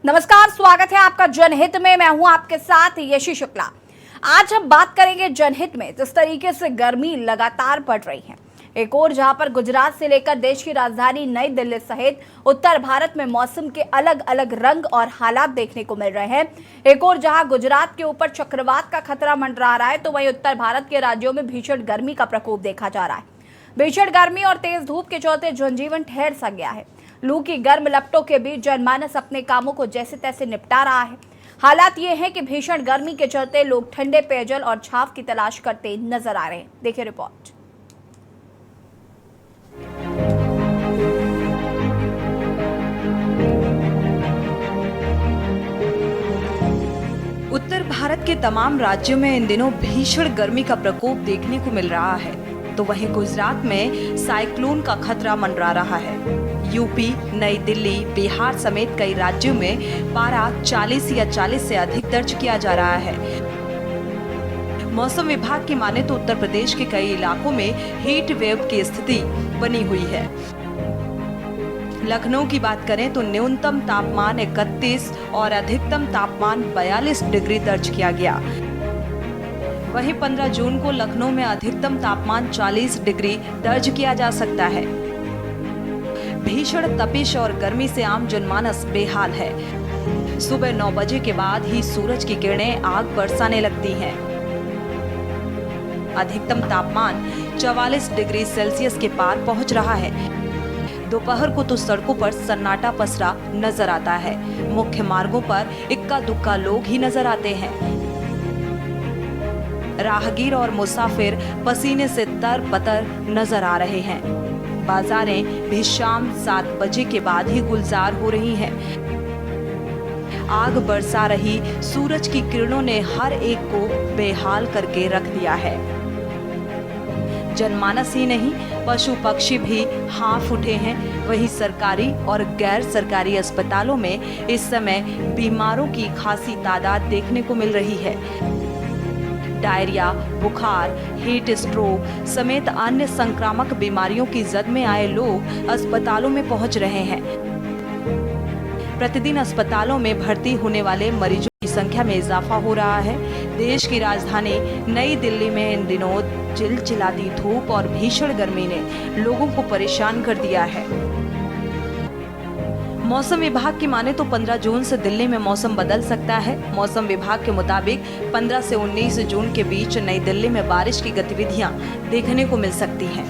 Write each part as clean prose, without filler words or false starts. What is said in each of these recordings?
नमस्कार, स्वागत है आपका जनहित में। मैं हूं आपके साथ यशी शुक्ला। आज हम बात करेंगे जनहित में जिस तरीके से गर्मी लगातार बढ़ रही है। एक और जहां पर गुजरात से लेकर देश की राजधानी नई दिल्ली सहित उत्तर भारत में मौसम के अलग अलग रंग और हालात देखने को मिल रहे हैं। एक और जहां गुजरात के ऊपर चक्रवात का खतरा मंडरा रहा है, तो वहीं उत्तर भारत के राज्यों में भीषण गर्मी का प्रकोप देखा जा रहा है। भीषण गर्मी और तेज धूप के चलते जनजीवन ठहर सा गया है। लू की गर्म लपटों के बीच जनमानस अपने कामों को जैसे तैसे निपटा रहा है। हालात ये है कि भीषण गर्मी के चलते लोग ठंडे पेयजल और छांव की तलाश करते नजर आ रहे हैं। देखिए रिपोर्ट। उत्तर भारत के तमाम राज्यों में इन दिनों भीषण गर्मी का प्रकोप देखने को मिल रहा है, तो वहीं गुजरात में साइक्लोन का खतरा मंडरा रहा है। यूपी, नई दिल्ली, बिहार समेत कई राज्यों में पारा 40 या 40 से अधिक दर्ज किया जा रहा है। मौसम विभाग की माने तो उत्तर प्रदेश के कई इलाकों में हीट वेव की स्थिति बनी हुई है। लखनऊ की बात करें तो न्यूनतम तापमान 31 और अधिकतम तापमान 42 डिग्री दर्ज किया गया। वहीं 15 जून को लखनऊ में अधिकतम तापमान 40 डिग्री दर्ज किया जा सकता है। भीषण तपिश और गर्मी से आम जनमानस बेहाल है। सुबह 9 बजे के बाद ही सूरज की किरणें आग बरसाने लगती हैं। अधिकतम तापमान 44 डिग्री सेल्सियस के पार पहुंच रहा है। दोपहर को तो सड़कों पर सन्नाटा पसरा नजर आता है। मुख्य मार्गों पर इक्का दुक्का लोग ही नजर आते हैं। राहगीर और मुसाफिर पसीने से तर-बतर नजर आ रहे हैं। बाजारें भी शाम 7 बजे के बाद ही गुलजार हो रही हैं। आग बरसा रही सूरज की किरणों ने हर एक को बेहाल करके रख दिया है। जनमानस ही नहीं, पशु पक्षी भी हांफ उठे हैं। वहीं सरकारी और गैर सरकारी अस्पतालों में इस समय बीमारों की खासी तादाद देखने को मिल रही है। डायरिया, बुखार, हीट स्ट्रोक समेत अन्य संक्रामक बीमारियों की जद में आए लोग अस्पतालों में पहुंच रहे हैं। प्रतिदिन अस्पतालों में भर्ती होने वाले मरीजों की संख्या में इजाफा हो रहा है। देश की राजधानी नई दिल्ली में इन दिनों चिलचिलाती धूप और भीषण गर्मी ने लोगों को परेशान कर दिया है। मौसम विभाग की माने तो 15 जून से दिल्ली में मौसम बदल सकता है। मौसम विभाग के मुताबिक 15 से 19 जून के बीच नई दिल्ली में बारिश की गतिविधियां देखने को मिल सकती हैं।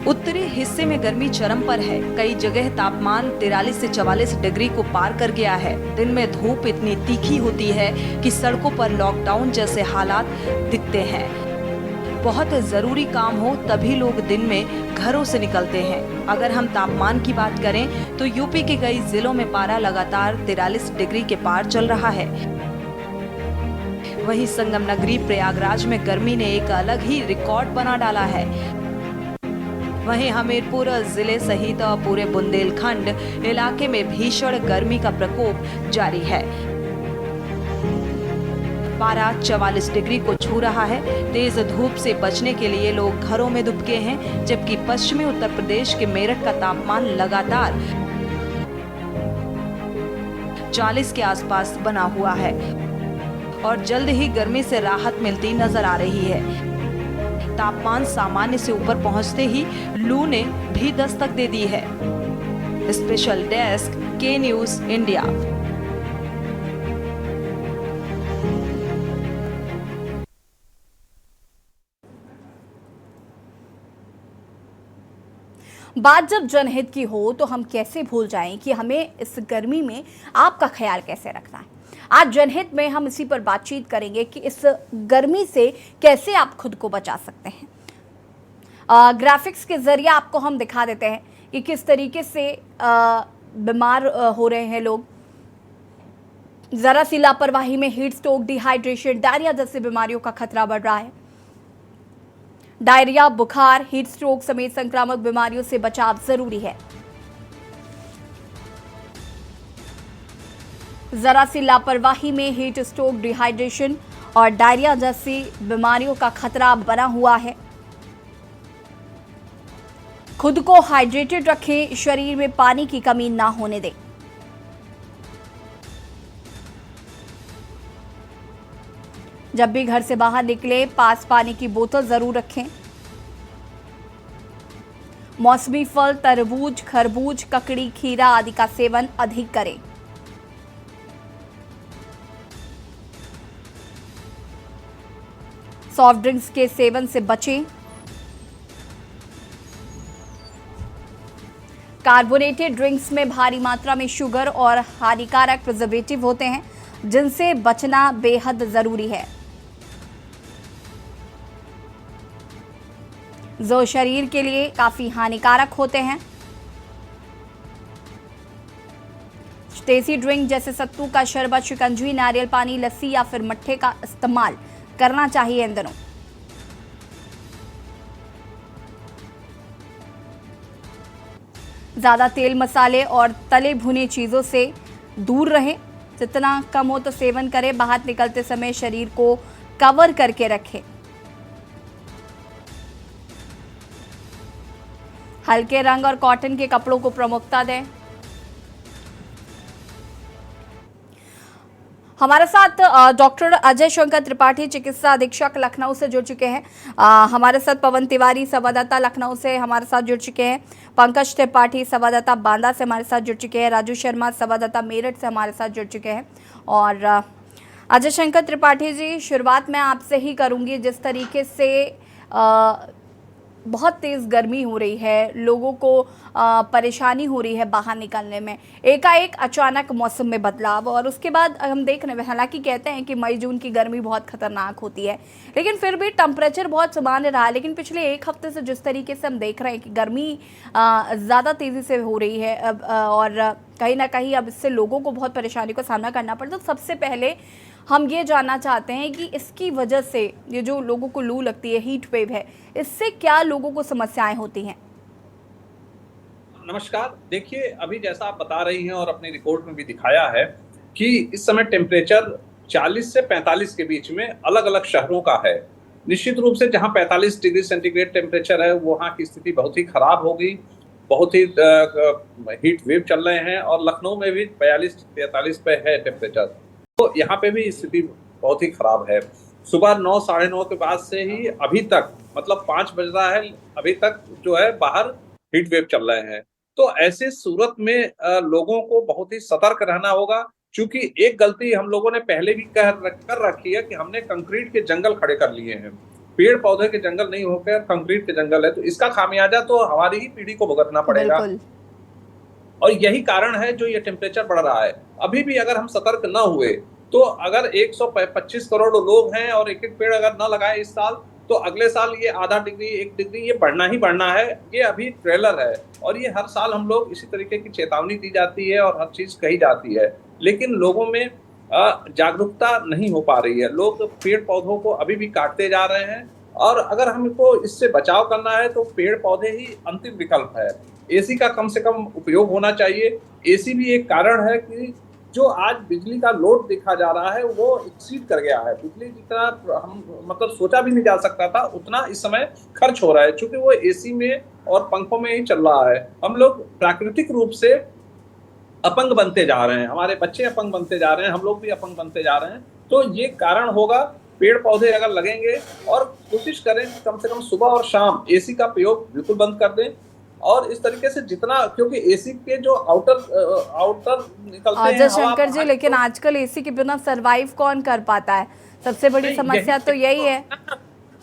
उत्तरी हिस्से में गर्मी चरम पर है। कई जगह तापमान 43 से 44 डिग्री को पार कर गया है। दिन में धूप इतनी तीखी होती है कि सड़कों पर लॉकडाउन जैसे हालात दिखते हैं। बहुत जरूरी काम हो तभी लोग दिन में घरों से निकलते हैं। अगर हम तापमान की बात करें तो यूपी के कई जिलों में पारा लगातार 43 डिग्री के पार चल रहा है। वहीं संगम नगरी प्रयागराज में गर्मी ने एक अलग ही रिकॉर्ड बना डाला है। वहीं हमीरपुर जिले सहित पूरे बुंदेलखंड इलाके में भीषण गर्मी का प्रकोप जारी है। पारा 44 डिग्री को छू रहा है। तेज धूप से बचने के लिए लोग घरों में दुबके हैं, जबकि पश्चिमी उत्तर प्रदेश के मेरठ का तापमान लगातार 40 के आसपास बना हुआ है और जल्द ही गर्मी से राहत मिलती नजर आ रही है। तापमान सामान्य से ऊपर पहुंचते ही लू ने भी दस्तक दे दी है। स्पेशल डेस्क के न्यूज इंडिया। बात जब जनहित की हो तो हम कैसे भूल जाएं कि हमें इस गर्मी में आपका ख्याल कैसे रखना है। आज जनहित में हम इसी पर बातचीत करेंगे कि इस गर्मी से कैसे आप खुद को बचा सकते हैं। ग्राफिक्स के जरिए आपको हम दिखा देते हैं कि किस तरीके से बीमार हो रहे हैं लोग। जरा सी लापरवाही में हीट स्ट्रोक, डिहाइड्रेशन, डायरिया जैसी बीमारियों का खतरा बढ़ रहा है। डायरिया, बुखार, हीट स्ट्रोक समेत संक्रामक बीमारियों से बचाव जरूरी है। जरा सी लापरवाही में हीट स्ट्रोक, डिहाइड्रेशन और डायरिया जैसी बीमारियों का खतरा बना हुआ है। खुद को हाइड्रेटेड रखें, शरीर में पानी की कमी ना होने दें। जब भी घर से बाहर निकले पास पानी की बोतल जरूर रखें। मौसमी फल तरबूज, खरबूज, ककड़ी, खीरा आदि का सेवन अधिक करें। सॉफ्ट ड्रिंक्स के सेवन से बचें। कार्बोनेटेड ड्रिंक्स में भारी मात्रा में शुगर और हानिकारक प्रिजर्वेटिव होते हैं, जिनसे बचना बेहद जरूरी है, जो शरीर के लिए काफी हानिकारक होते हैं। टेस्टी ड्रिंक जैसे सत्तू का शरबत, शिकंजी, नारियल पानी, लस्सी या फिर मट्ठे का इस्तेमाल करना चाहिए इन दिनों। ज्यादा तेल, मसाले और तले भुने चीजों से दूर रहें। जितना कम हो तो सेवन करें। बाहर निकलते समय शरीर को कवर करके रखें। हल्के रंग और कॉटन के कपड़ों को प्रमुखता दें। हमारे साथ डॉक्टर अजय शंकर त्रिपाठी, चिकित्सा अधीक्षक लखनऊ से जुड़ चुके हैं। हमारे साथ पवन तिवारी, संवाददाता लखनऊ से हमारे साथ जुड़ चुके हैं। पंकज त्रिपाठी, संवाददाता बांदा से हमारे साथ जुड़ चुके हैं। राजू शर्मा, संवाददाता मेरठ से हमारे साथ जुड़ चुके हैं। और अजय शंकर त्रिपाठी जी, शुरुआत मैं आपसे ही करूंगी। जिस तरीके से बहुत तेज़ गर्मी हो रही है, लोगों को परेशानी हो रही है बाहर निकलने में, एकाएक अचानक मौसम में बदलाव, और उसके बाद हम देख रहे हैं, हालांकि कहते हैं कि मई जून की गर्मी बहुत खतरनाक होती है, लेकिन फिर भी टेम्परेचर बहुत सामान्य रहा है। लेकिन पिछले एक हफ्ते से जिस तरीके से हम देख रहे हैं कि गर्मी ज़्यादा तेज़ी से हो रही है और कहीं ना कहीं अब इससे लोगों को बहुत परेशानी का सामना करना पड़ता है। तो सबसे पहले हम ये जानना चाहते हैं कि इसकी वजह से ये जो लोगों को लू लगती है, हीट वेव है, इससे क्या लोगों को समस्याएं होती हैं? नमस्कार। देखिए, अभी जैसा आप बता रही हैं और अपनी रिपोर्ट में भी दिखाया है कि इस समय टेम्परेचर 40 से 45 के बीच में अलग अलग शहरों का है। निश्चित रूप से जहां 45 डिग्री सेंटीग्रेड टेम्परेचर है, वहां की स्थिति बहुत ही खराब होगी, बहुत ही हीट वेव चल रहे हैं, और लखनऊ में भी 42-43 पे है टेम्परेचर। तो यहाँ पे भी स्थिति बहुत ही खराब है। सुबह 9, साढ़े 9 के बाद से ही अभी तक, मतलब 5 बज रहा है, अभी तक जो है बाहर हीट वेव चल रहे हैं। तो ऐसे सूरत में लोगों को बहुत ही सतर्क रहना होगा, क्योंकि एक गलती हम लोगों ने पहले भी कर रखी है कि हमने कंक्रीट के जंगल खड़े कर लिए हैं। पेड़ पौधे के जंगल नहीं होकर कंक्रीट के जंगल है, तो इसका खामियाजा तो हमारी ही पीढ़ी को भुगतना पड़ेगा। और यही कारण है जो ये टेम्परेचर बढ़ रहा है। अभी भी अगर हम सतर्क न हुए तो अगर 125 करोड़ लोग हैं और एक एक पेड़ अगर न लगाए इस साल, तो अगले साल ये आधा डिग्री, 1 डिग्री ये बढ़ना ही बढ़ना है। ये अभी ट्रेलर है, और ये हर साल हम लोग इसी तरीके की चेतावनी दी जाती है और हर चीज कही जाती है, लेकिन लोगों में जागरूकता नहीं हो पा रही है। लोग पेड़ पौधों को अभी भी काटते जा रहे हैं, और अगर हमको इससे बचाव करना है तो पेड़ पौधे ही अंतिम विकल्प है। एसी का कम से कम उपयोग होना चाहिए। एसी भी एक कारण है कि जो आज बिजली का लोड देखा जा रहा है वो एक्सीड कर गया है। बिजली जितना हम मतलब सोचा भी नहीं जा सकता था, उतना इस समय खर्च हो रहा है, क्योंकि वो एसी में और पंखों में ही चल रहा है। हम लोग प्राकृतिक रूप से अपंग बनते जा रहे हैं, हमारे बच्चे अपंग बनते जा रहे हैं, हम लोग भी अपंग बनते जा रहे हैं। तो ये कारण होगा। पेड़ पौधे अगर लगेंगे, और कोशिश करें कम से कम सुबह और शाम एसी का प्रयोग बिल्कुल बंद कर दें, और इस तरीके से जितना, क्योंकि एसी के जो आउटर निकलते हैं अजय शंकर जी, लेकिन आजकल एसी के बिना सरवाइव कौन कर पाता है? सबसे बड़ी समस्या तो यही है।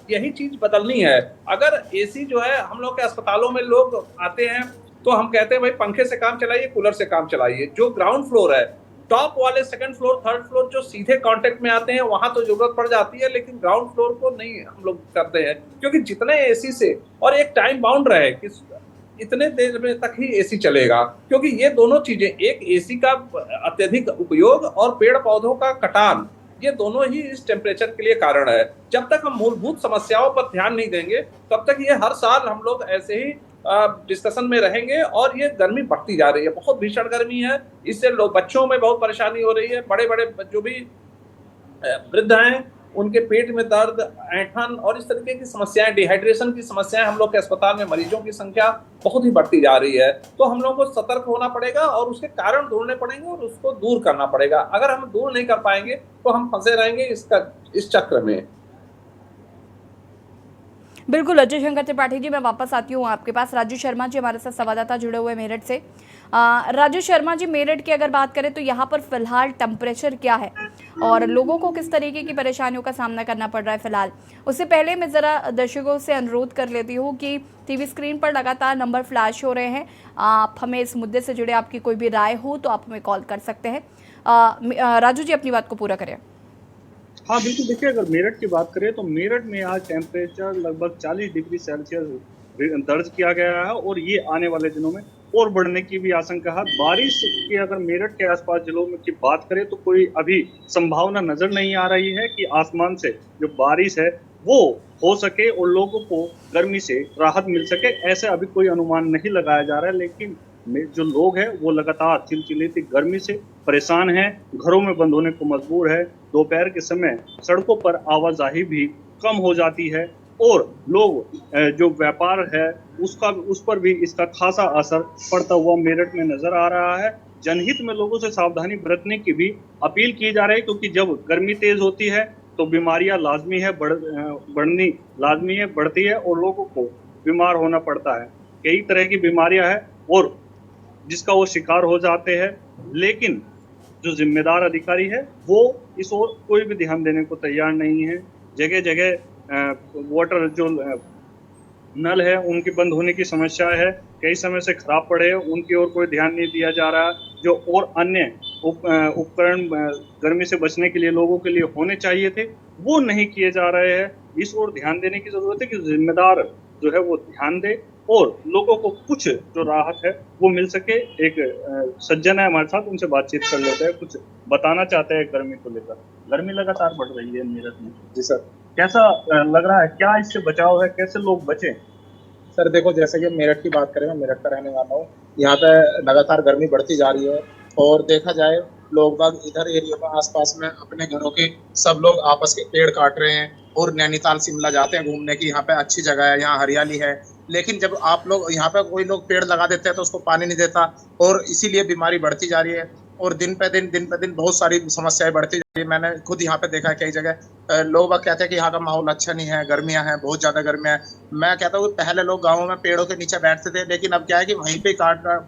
यही चीज बदलनी है। अगर एसी जो है, हम लोग के अस्पतालों में लोग आते हैं तो हम कहते हैं भाई पंखे से काम चलाइए, कूलर से काम चलाइए। जो ग्राउंड फ्लोर है, टॉप वाले सेकंड फ्लोर, थर्ड फ्लोर जो सीधे कांटेक्ट में आते हैं, वहां तो जरूरत पड़ जाती है, लेकिन ग्राउंड फ्लोर को नहीं हम लोग करते हैं, क्योंकि जितने एसी से, और एक टाइम बाउंड रहे कि इतने देर में तक ही एसी चलेगा, क्योंकि ये दोनों चीजें, एक एसी का अत्यधिक उपयोग और पेड़ पौधों का कटान, ये दोनों ही इस टेम्परेचर के लिए कारण है। जब तक हम मूलभूत समस्याओं पर ध्यान नहीं देंगे, तब तक ये हर साल हम लोग ऐसे ही डिस्कशन में रहेंगे, और ये गर्मी बढ़ती जा रही है। बहुत भीषण गर्मी है, इससे बच्चों में बहुत परेशानी हो रही है। बड़े बड़े जो भी वृद्ध हैं, उनके पेट में दर्द, ऐंठन और इस तरीके की समस्याएं, डिहाइड्रेशन की समस्याएं, हम लोग के अस्पताल में मरीजों की संख्या बहुत ही बढ़ती जा रही है। तो हम लोगों को सतर्क होना पड़ेगा और उसके कारण ढूंढने पड़ेंगे और उसको दूर करना पड़ेगा। अगर हम दूर नहीं कर पाएंगे तो हम फंसे रहेंगे इस चक्र में। बिल्कुल अजय शंकर त्रिपाठी जी, मैं वापस आती हूँ आपके पास। राजू शर्मा जी हमारे साथ संवाददाता जुड़े हुए मेरठ से। राजू शर्मा जी, मेरठ की अगर बात करें तो यहाँ पर फिलहाल टेम्परेचर क्या है और लोगों को किस तरीके की परेशानियों का सामना करना पड़ रहा है फिलहाल? उससे पहले मैं ज़रा दर्शकों से अनुरोध कर लेती हूँ कि टीवी स्क्रीन पर लगातार नंबर फ्लैश हो रहे हैं। आप हमें इस मुद्दे से जुड़े आपकी कोई भी राय हो तो आप हमें कॉल कर सकते हैं। राजू जी, अपनी बात को पूरा करें। हाँ बिल्कुल, देखिए अगर मेरठ की बात करें तो मेरठ में आज टेम्परेचर लगभग 40 डिग्री सेल्सियस दर्ज किया गया है और ये आने वाले दिनों में और बढ़ने की भी आशंका है। बारिश की अगर मेरठ के आसपास जिलों में की बात करें तो कोई अभी संभावना नजर नहीं आ रही है कि आसमान से जो बारिश है वो हो सके और लोगों को गर्मी से राहत मिल सके, ऐसे अभी कोई अनुमान नहीं लगाया जा रहा है। लेकिन जो लोग हैं वो लगातार चिलचिलाती गर्मी से परेशान हैं, घरों में बंद होने को मजबूर है। दोपहर के समय सड़कों पर आवाजाही भी कम हो जाती है और लोग जो व्यापार है उस पर भी इसका खासा असर पड़ता हुआ मेरठ में नजर आ रहा है। जनहित में लोगों से सावधानी बरतने की भी अपील की जा रही है, क्योंकि जब गर्मी तेज होती है तो बीमारियां लाजमी है, बढ़नी लाजमी है, बढ़ती है और लोगों को बीमार होना पड़ता है। कई तरह की बीमारियां हैं और जिसका वो शिकार हो जाते हैं, लेकिन जो जिम्मेदार अधिकारी है वो इस ओर कोई भी ध्यान देने को तैयार नहीं है। जगह जगह वाटर जो नल है उनके बंद होने की समस्या है, कई समय से खराब पड़े हैं, उनकी ओर कोई ध्यान नहीं दिया जा रहा। जो और अन्य उपकरण गर्मी से बचने के लिए लोगों के लिए होने चाहिए थे वो नहीं किए जा रहे हैं। इस ओर ध्यान देने की जरूरत है कि जिम्मेदार जो है वो ध्यान दे और लोगों को कुछ जो राहत है वो मिल सके। एक सज्जन है हमारे साथ, उनसे बातचीत कर लेते हैं, कुछ बताना चाहते हैं गर्मी को लेकर। गर्मी लगातार बढ़ रही है मेरठ में। जी सर, कैसा लग रहा है, क्या इससे बचाव है, कैसे लोग बचें? सर देखो, जैसे कि मेरठ की बात करें, मैं मेरठ का रहने वाला हूँ। यहाँ पे लगातार गर्मी बढ़ती जा रही है और देखा जाए लोग बाग इधर एरिया में आसपास में अपने घरों के सब लोग आपस के पेड़ काट रहे हैं और नैनीताल शिमला जाते हैं घूमने की। यहाँ पे अच्छी जगह है, यहाँ हरियाली है, लेकिन जब आप लोग यहाँ पे कोई लोग पेड़ लगा देते हैं तो उसको पानी नहीं देता और इसीलिए बीमारी बढ़ती जा रही है और दिन पे दिन बहुत सारी समस्याएं बढ़ती जा रही है। मैंने खुद यहाँ पे देखा है कई जगह लोग कहते हैं कि यहाँ का माहौल अच्छा नहीं है, गर्मियां हैं, बहुत ज्यादा गर्मियां है। मैं कहता हूँ पहले लोग गाँवों में पेड़ों के नीचे बैठते थे, लेकिन अब क्या है कि वहीं पे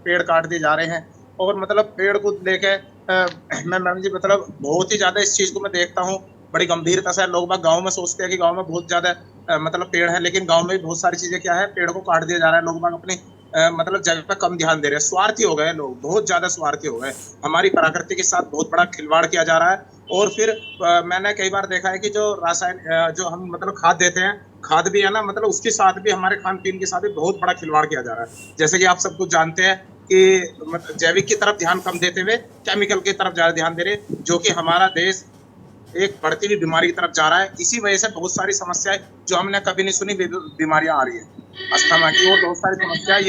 पेड़ काट दिए जा रहे हैं और मतलब पेड़ को लेके मैं मैडम जी मतलब बहुत ही ज्यादा इस चीज को मैं देखता हूँ बड़ी गंभीरता से। लोग बाग गाँव में सोचते हैं कि गाँव में बहुत ज्यादा मतलब पेड़ है, लेकिन गाँव में भी बहुत सारी चीजें क्या है, पेड़ को काट दिया जा रहा है। लोग बाग अपनी मतलब जगह पे कम ध्यान दे रहे हैं, स्वार्थी हो गए लोग, बहुत ज्यादा स्वार्थी हो गए। हमारी प्रकृति के साथ बहुत बड़ा खिलवाड़ किया जा रहा है। और फिर मैंने कई बार देखा है कि जो रासायन जो हम मतलब खाद देते हैं, खाद भी है ना, मतलब उसके साथ भी हमारे खान पीन के साथ भी बहुत बड़ा खिलवाड़ किया जा रहा है। जैसे कि आप सब कुछ जानते हैं कि मतलब जैविक की तरफ ध्यान कम देते हुए केमिकल की तरफ ज्यादा ध्यान दे रहे, जो कि हमारा देश एक बढ़ती हुई बीमारी की तरफ जा रहा है। इसी वजह से बहुत सारी समस्याएं जो हमने कभी नहीं सुनी बीमारियां आ रही है, अस्थमा की और बहुत सारी समस्याएं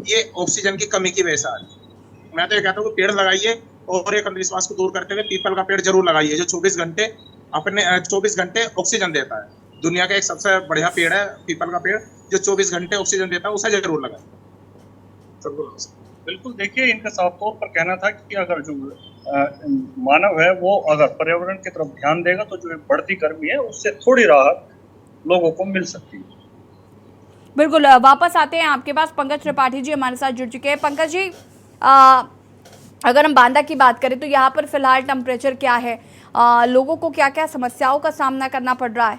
ये ऑक्सीजन की कमी की वजह से आ रही है। मैं तो ये कहता हूँ कि पेड़ लगाइए और एक अंधविश्वास को दूर करते हुए पीपल का पेड़ जरूर लगाइए, जो 24 घंटे ऑक्सीजन देता है। दुनिया का एक सबसे बढ़िया पेड़ है पीपल का पेड़, जो 24 घंटे ऑक्सीजन देता है, उसे जरूर लगाए। बिल्कुल, देखिए इनका साफ तौर पर कहना था कि अगर जो मानव है वो अगर पर्यावरण की तरफ ध्यान देगा तो जो बढ़ती गर्मी है उससे थोड़ी राहत लोगों को मिल सकती है। बिल्कुल, वापस आते हैं आपके पास। पंकज त्रिपाठी जी हमारे साथ जुड़ चुके हैं। पंकज जी, अगर हम बांदा की बात करें तो यहाँ पर फिलहाल टेम्परेचर क्या है, लोगों को क्या क्या समस्याओं का सामना करना पड़ रहा है?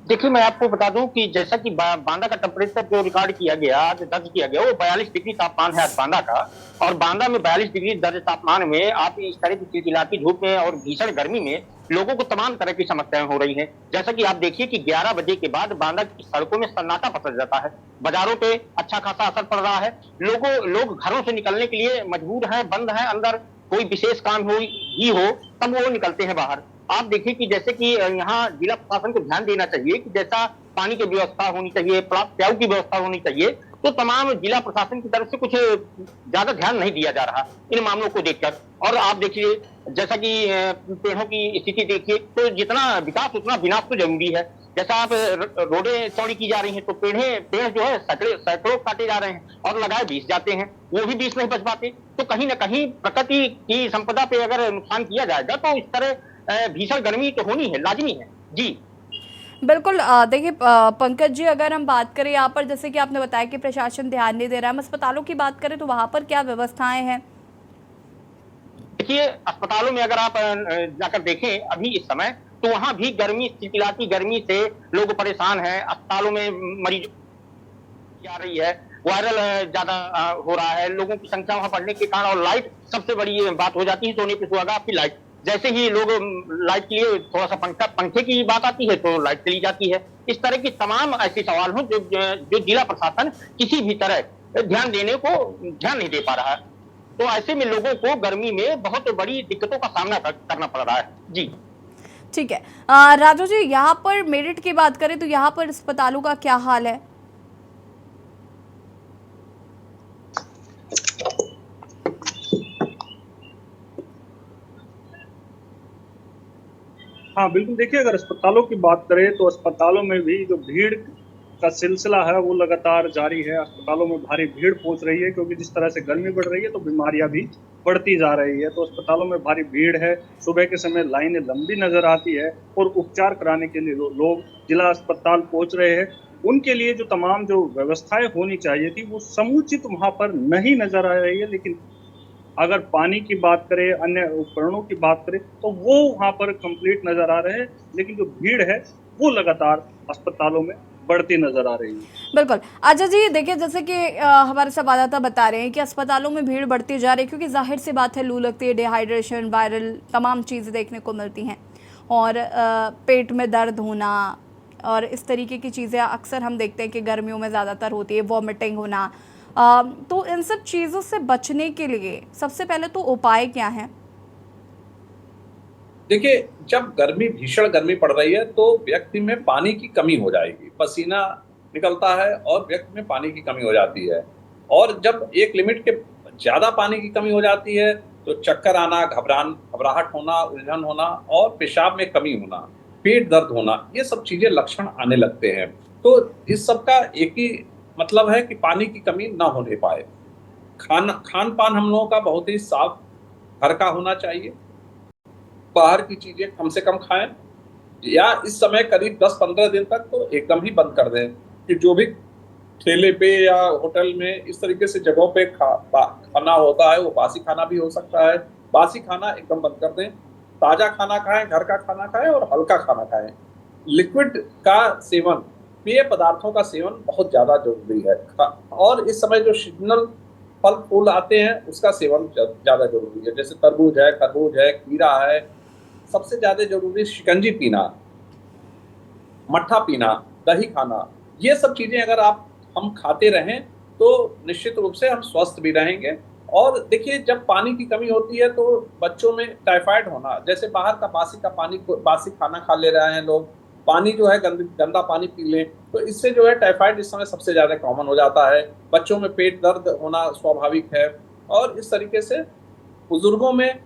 देखिए, मैं आपको बता दूं कि जैसा कि बांदा का टेम्परेचर जो रिकॉर्ड किया गया, दर्ज किया गया, वो 42 डिग्री तापमान है आज बांदा का। और बांदा में 42 डिग्री दर्ज तापमान में आप इस तरह की चिलचिलाती धूप में और भीषण गर्मी में लोगों को तमाम तरह की समस्याएं हो रही हैं। जैसा कि आप देखिए कि 11 बजे के बाद बांदा की सड़कों में सन्नाटा पसर जाता है, बाजारों पे अच्छा खासा असर पड़ रहा है। लोग घरों से निकलने के लिए मजबूर हैं, बंद हैं अंदर, कोई विशेष काम हो तब वो निकलते हैं बाहर। आप देखिए कि जैसे कि यहाँ जिला प्रशासन को ध्यान देना चाहिए कि जैसा पानी की व्यवस्था होनी चाहिए, प्याऊ की व्यवस्था होनी चाहिए, तो तमाम जिला प्रशासन की तरफ से कुछ ज्यादा ध्यान नहीं दिया जा रहा इन मामलों को देखकर। और आप देखिए, जैसा कि पेड़ों की स्थिति देखिए, तो जितना विकास उतना विनाश तो जरूरी है। जैसा आप रोडें चौड़ी की जा रही हैं, तो पेड़ जो है सैकड़ों काटे जा रहे हैं और लगाए 20 जाते हैं, वो भी 20 नहीं बच पाते। तो कहीं ना कहीं प्रकृति की संपदा पे अगर नुकसान किया जाएगा तो इस तरह भीषण गर्मी तो होनी है, लाजमी है जी। बिल्कुल। देखिए पंकज जी, अगर हम बात करें यहाँ पर, जैसे कि आपने बताया कि प्रशासन ध्यान नहीं दे रहा है, हम अस्पतालों की बात करें तो वहाँ पर क्या व्यवस्थाएं हैं? देखिए, अस्पतालों में अगर आप जाकर देखें अभी इस समय, तो वहां भी गर्मी, चिलचिलाती गर्मी से लोग परेशान हैं। अस्पतालों में मरीज आ रही है, वायरल ज्यादा हो रहा है, लोगों की संख्या वहां बढ़ने के कारण। और लाइट सबसे बड़ी बात हो जाती है, सोने पे सुहागा आपकी लाइट। जैसे ही लोग लाइट के लिए थोड़ा सा पंखे की बात आती है तो लाइट चली जाती है। इस तरह की तमाम ऐसे सवाल हो जो जिला प्रशासन किसी भी तरह ध्यान नहीं दे पा रहा है। तो ऐसे में लोगों को गर्मी में बहुत बड़ी दिक्कतों का सामना करना पड़ रहा है जी। ठीक है। राजू जी, यहाँ पर मेरठ की बात करें तो यहाँ पर अस्पतालों का क्या हाल है? हाँ बिल्कुल, देखिए अगर अस्पतालों की बात करें तो अस्पतालों में भी जो भीड़ का सिलसिला है वो लगातार जारी है। अस्पतालों में भारी भीड़ पहुंच रही है, क्योंकि जिस तरह से गर्मी बढ़ रही है तो बीमारियां भी बढ़ती जा रही है। तो अस्पतालों में भारी भीड़ है, सुबह के समय लाइनें लंबी नजर आती है और उपचार कराने के लिए लोग जिला अस्पताल पहुंच रहे हैं। उनके लिए जो तमाम जो व्यवस्थाएं होनी चाहिए थी वो समुचित वहां पर नहीं नजर आ रही है। लेकिन अगर पानी की बात करें, अन्य उपकरणों की बात करें, तो वो वहां पर कंप्लीट नजर आ रहे हैं। लेकिन जो भीड़ है वो लगातार अस्पतालों में बढ़ती नजर आ रही है। बिल्कुल। अच्छा जी, देखिए जैसे कि हमारे संवाददाता बता रहे हैं कि अस्पतालों में भीड़ बढ़ती जा रही है, क्योंकि जाहिर सी बात है, लू लगती है, डिहाइड्रेशन, वायरल तमाम चीज़ें देखने को मिलती हैं, और पेट में दर्द होना और इस तरीके की चीज़ें अक्सर हम देखते हैं कि गर्मियों में ज़्यादातर होती है, वॉमिटिंग होना। तो इन सब चीज़ों से बचने के लिए सबसे पहले तो उपाय क्या हैं? देखिए, जब भीषण गर्मी पड़ रही है तो व्यक्ति में पानी की कमी हो जाएगी, पसीना निकलता है और व्यक्ति में पानी की कमी हो जाती है। और जब एक लिमिट के ज्यादा पानी की कमी हो जाती है तो चक्कर आना, घबराहट होना, उलझन होना और पेशाब में कमी होना, पेट दर्द होना, ये सब चीजें लक्षण आने लगते हैं। तो इस सब का एक ही मतलब है कि पानी की कमी ना होने पाए। खान पान हम लोगों का बहुत ही साफ घर का होना चाहिए, बाहर की चीजें कम से कम खाएं, या इस समय करीब 10-15 दिन तक तो एकदम ही बंद कर दें कि जो भी ठेले पे या होटल में इस तरीके से जगहों पे खाना होता है वो बासी खाना भी हो सकता है। बासी खाना एकदम बंद कर दें, ताजा खाना खाएं, घर का खाना खाएं और हल्का खाना खाएं। लिक्विड का सेवन, पेय पदार्थों का सेवन बहुत ज्यादा जरूरी है। और इस समय जो सीजनल फल फूल आते हैं उसका सेवन ज्यादा जरूरी है, जैसे तरबूज है, खरबूज है, खीरा है। सबसे ज्यादा जरूरी शिकंजी पीना, मट्ठा पीना, दही खाना, ये सब चीजें अगर हम खाते रहें तो निश्चित रूप से हम स्वस्थ भी रहेंगे। और देखिए, जब पानी की कमी होती है तो बच्चों में टाइफाइड होना, जैसे बाहर का बासी खाना खा ले रहे हैं लोग, पानी जो है गंदा पानी पी लें, तो इससे जो है टाइफाइड इस समय सबसे ज्यादा कॉमन हो जाता है। बच्चों में पेट दर्द होना स्वाभाविक है। और इस तरीके से बुजुर्गों में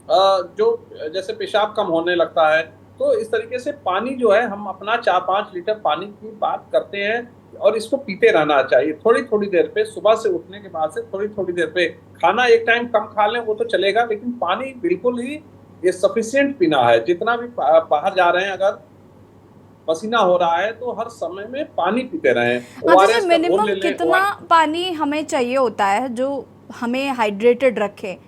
जो जैसे पेशाब कम होने लगता है। तो इस तरीके से पानी जो है, हम अपना 4-5 लीटर पानी की बात करते हैं और इसको पीते रहना चाहिए थोड़ी थोड़ी देर पे। सुबह से उठने के बाद से थोड़ी थोड़ी देर पे, खाना एक टाइम कम खा लें वो तो चलेगा, लेकिन पानी बिल्कुल ही ये सफिशिएंट पीना है। जितना भी बाहर जा रहे हैं, अगर पसीना हो रहा है तो हर समय में पानी पीते रहें। अच्छा, मिनिमम कितना पानी हमें चाहिए होता है जो हमें हाइड्रेटेड रखे?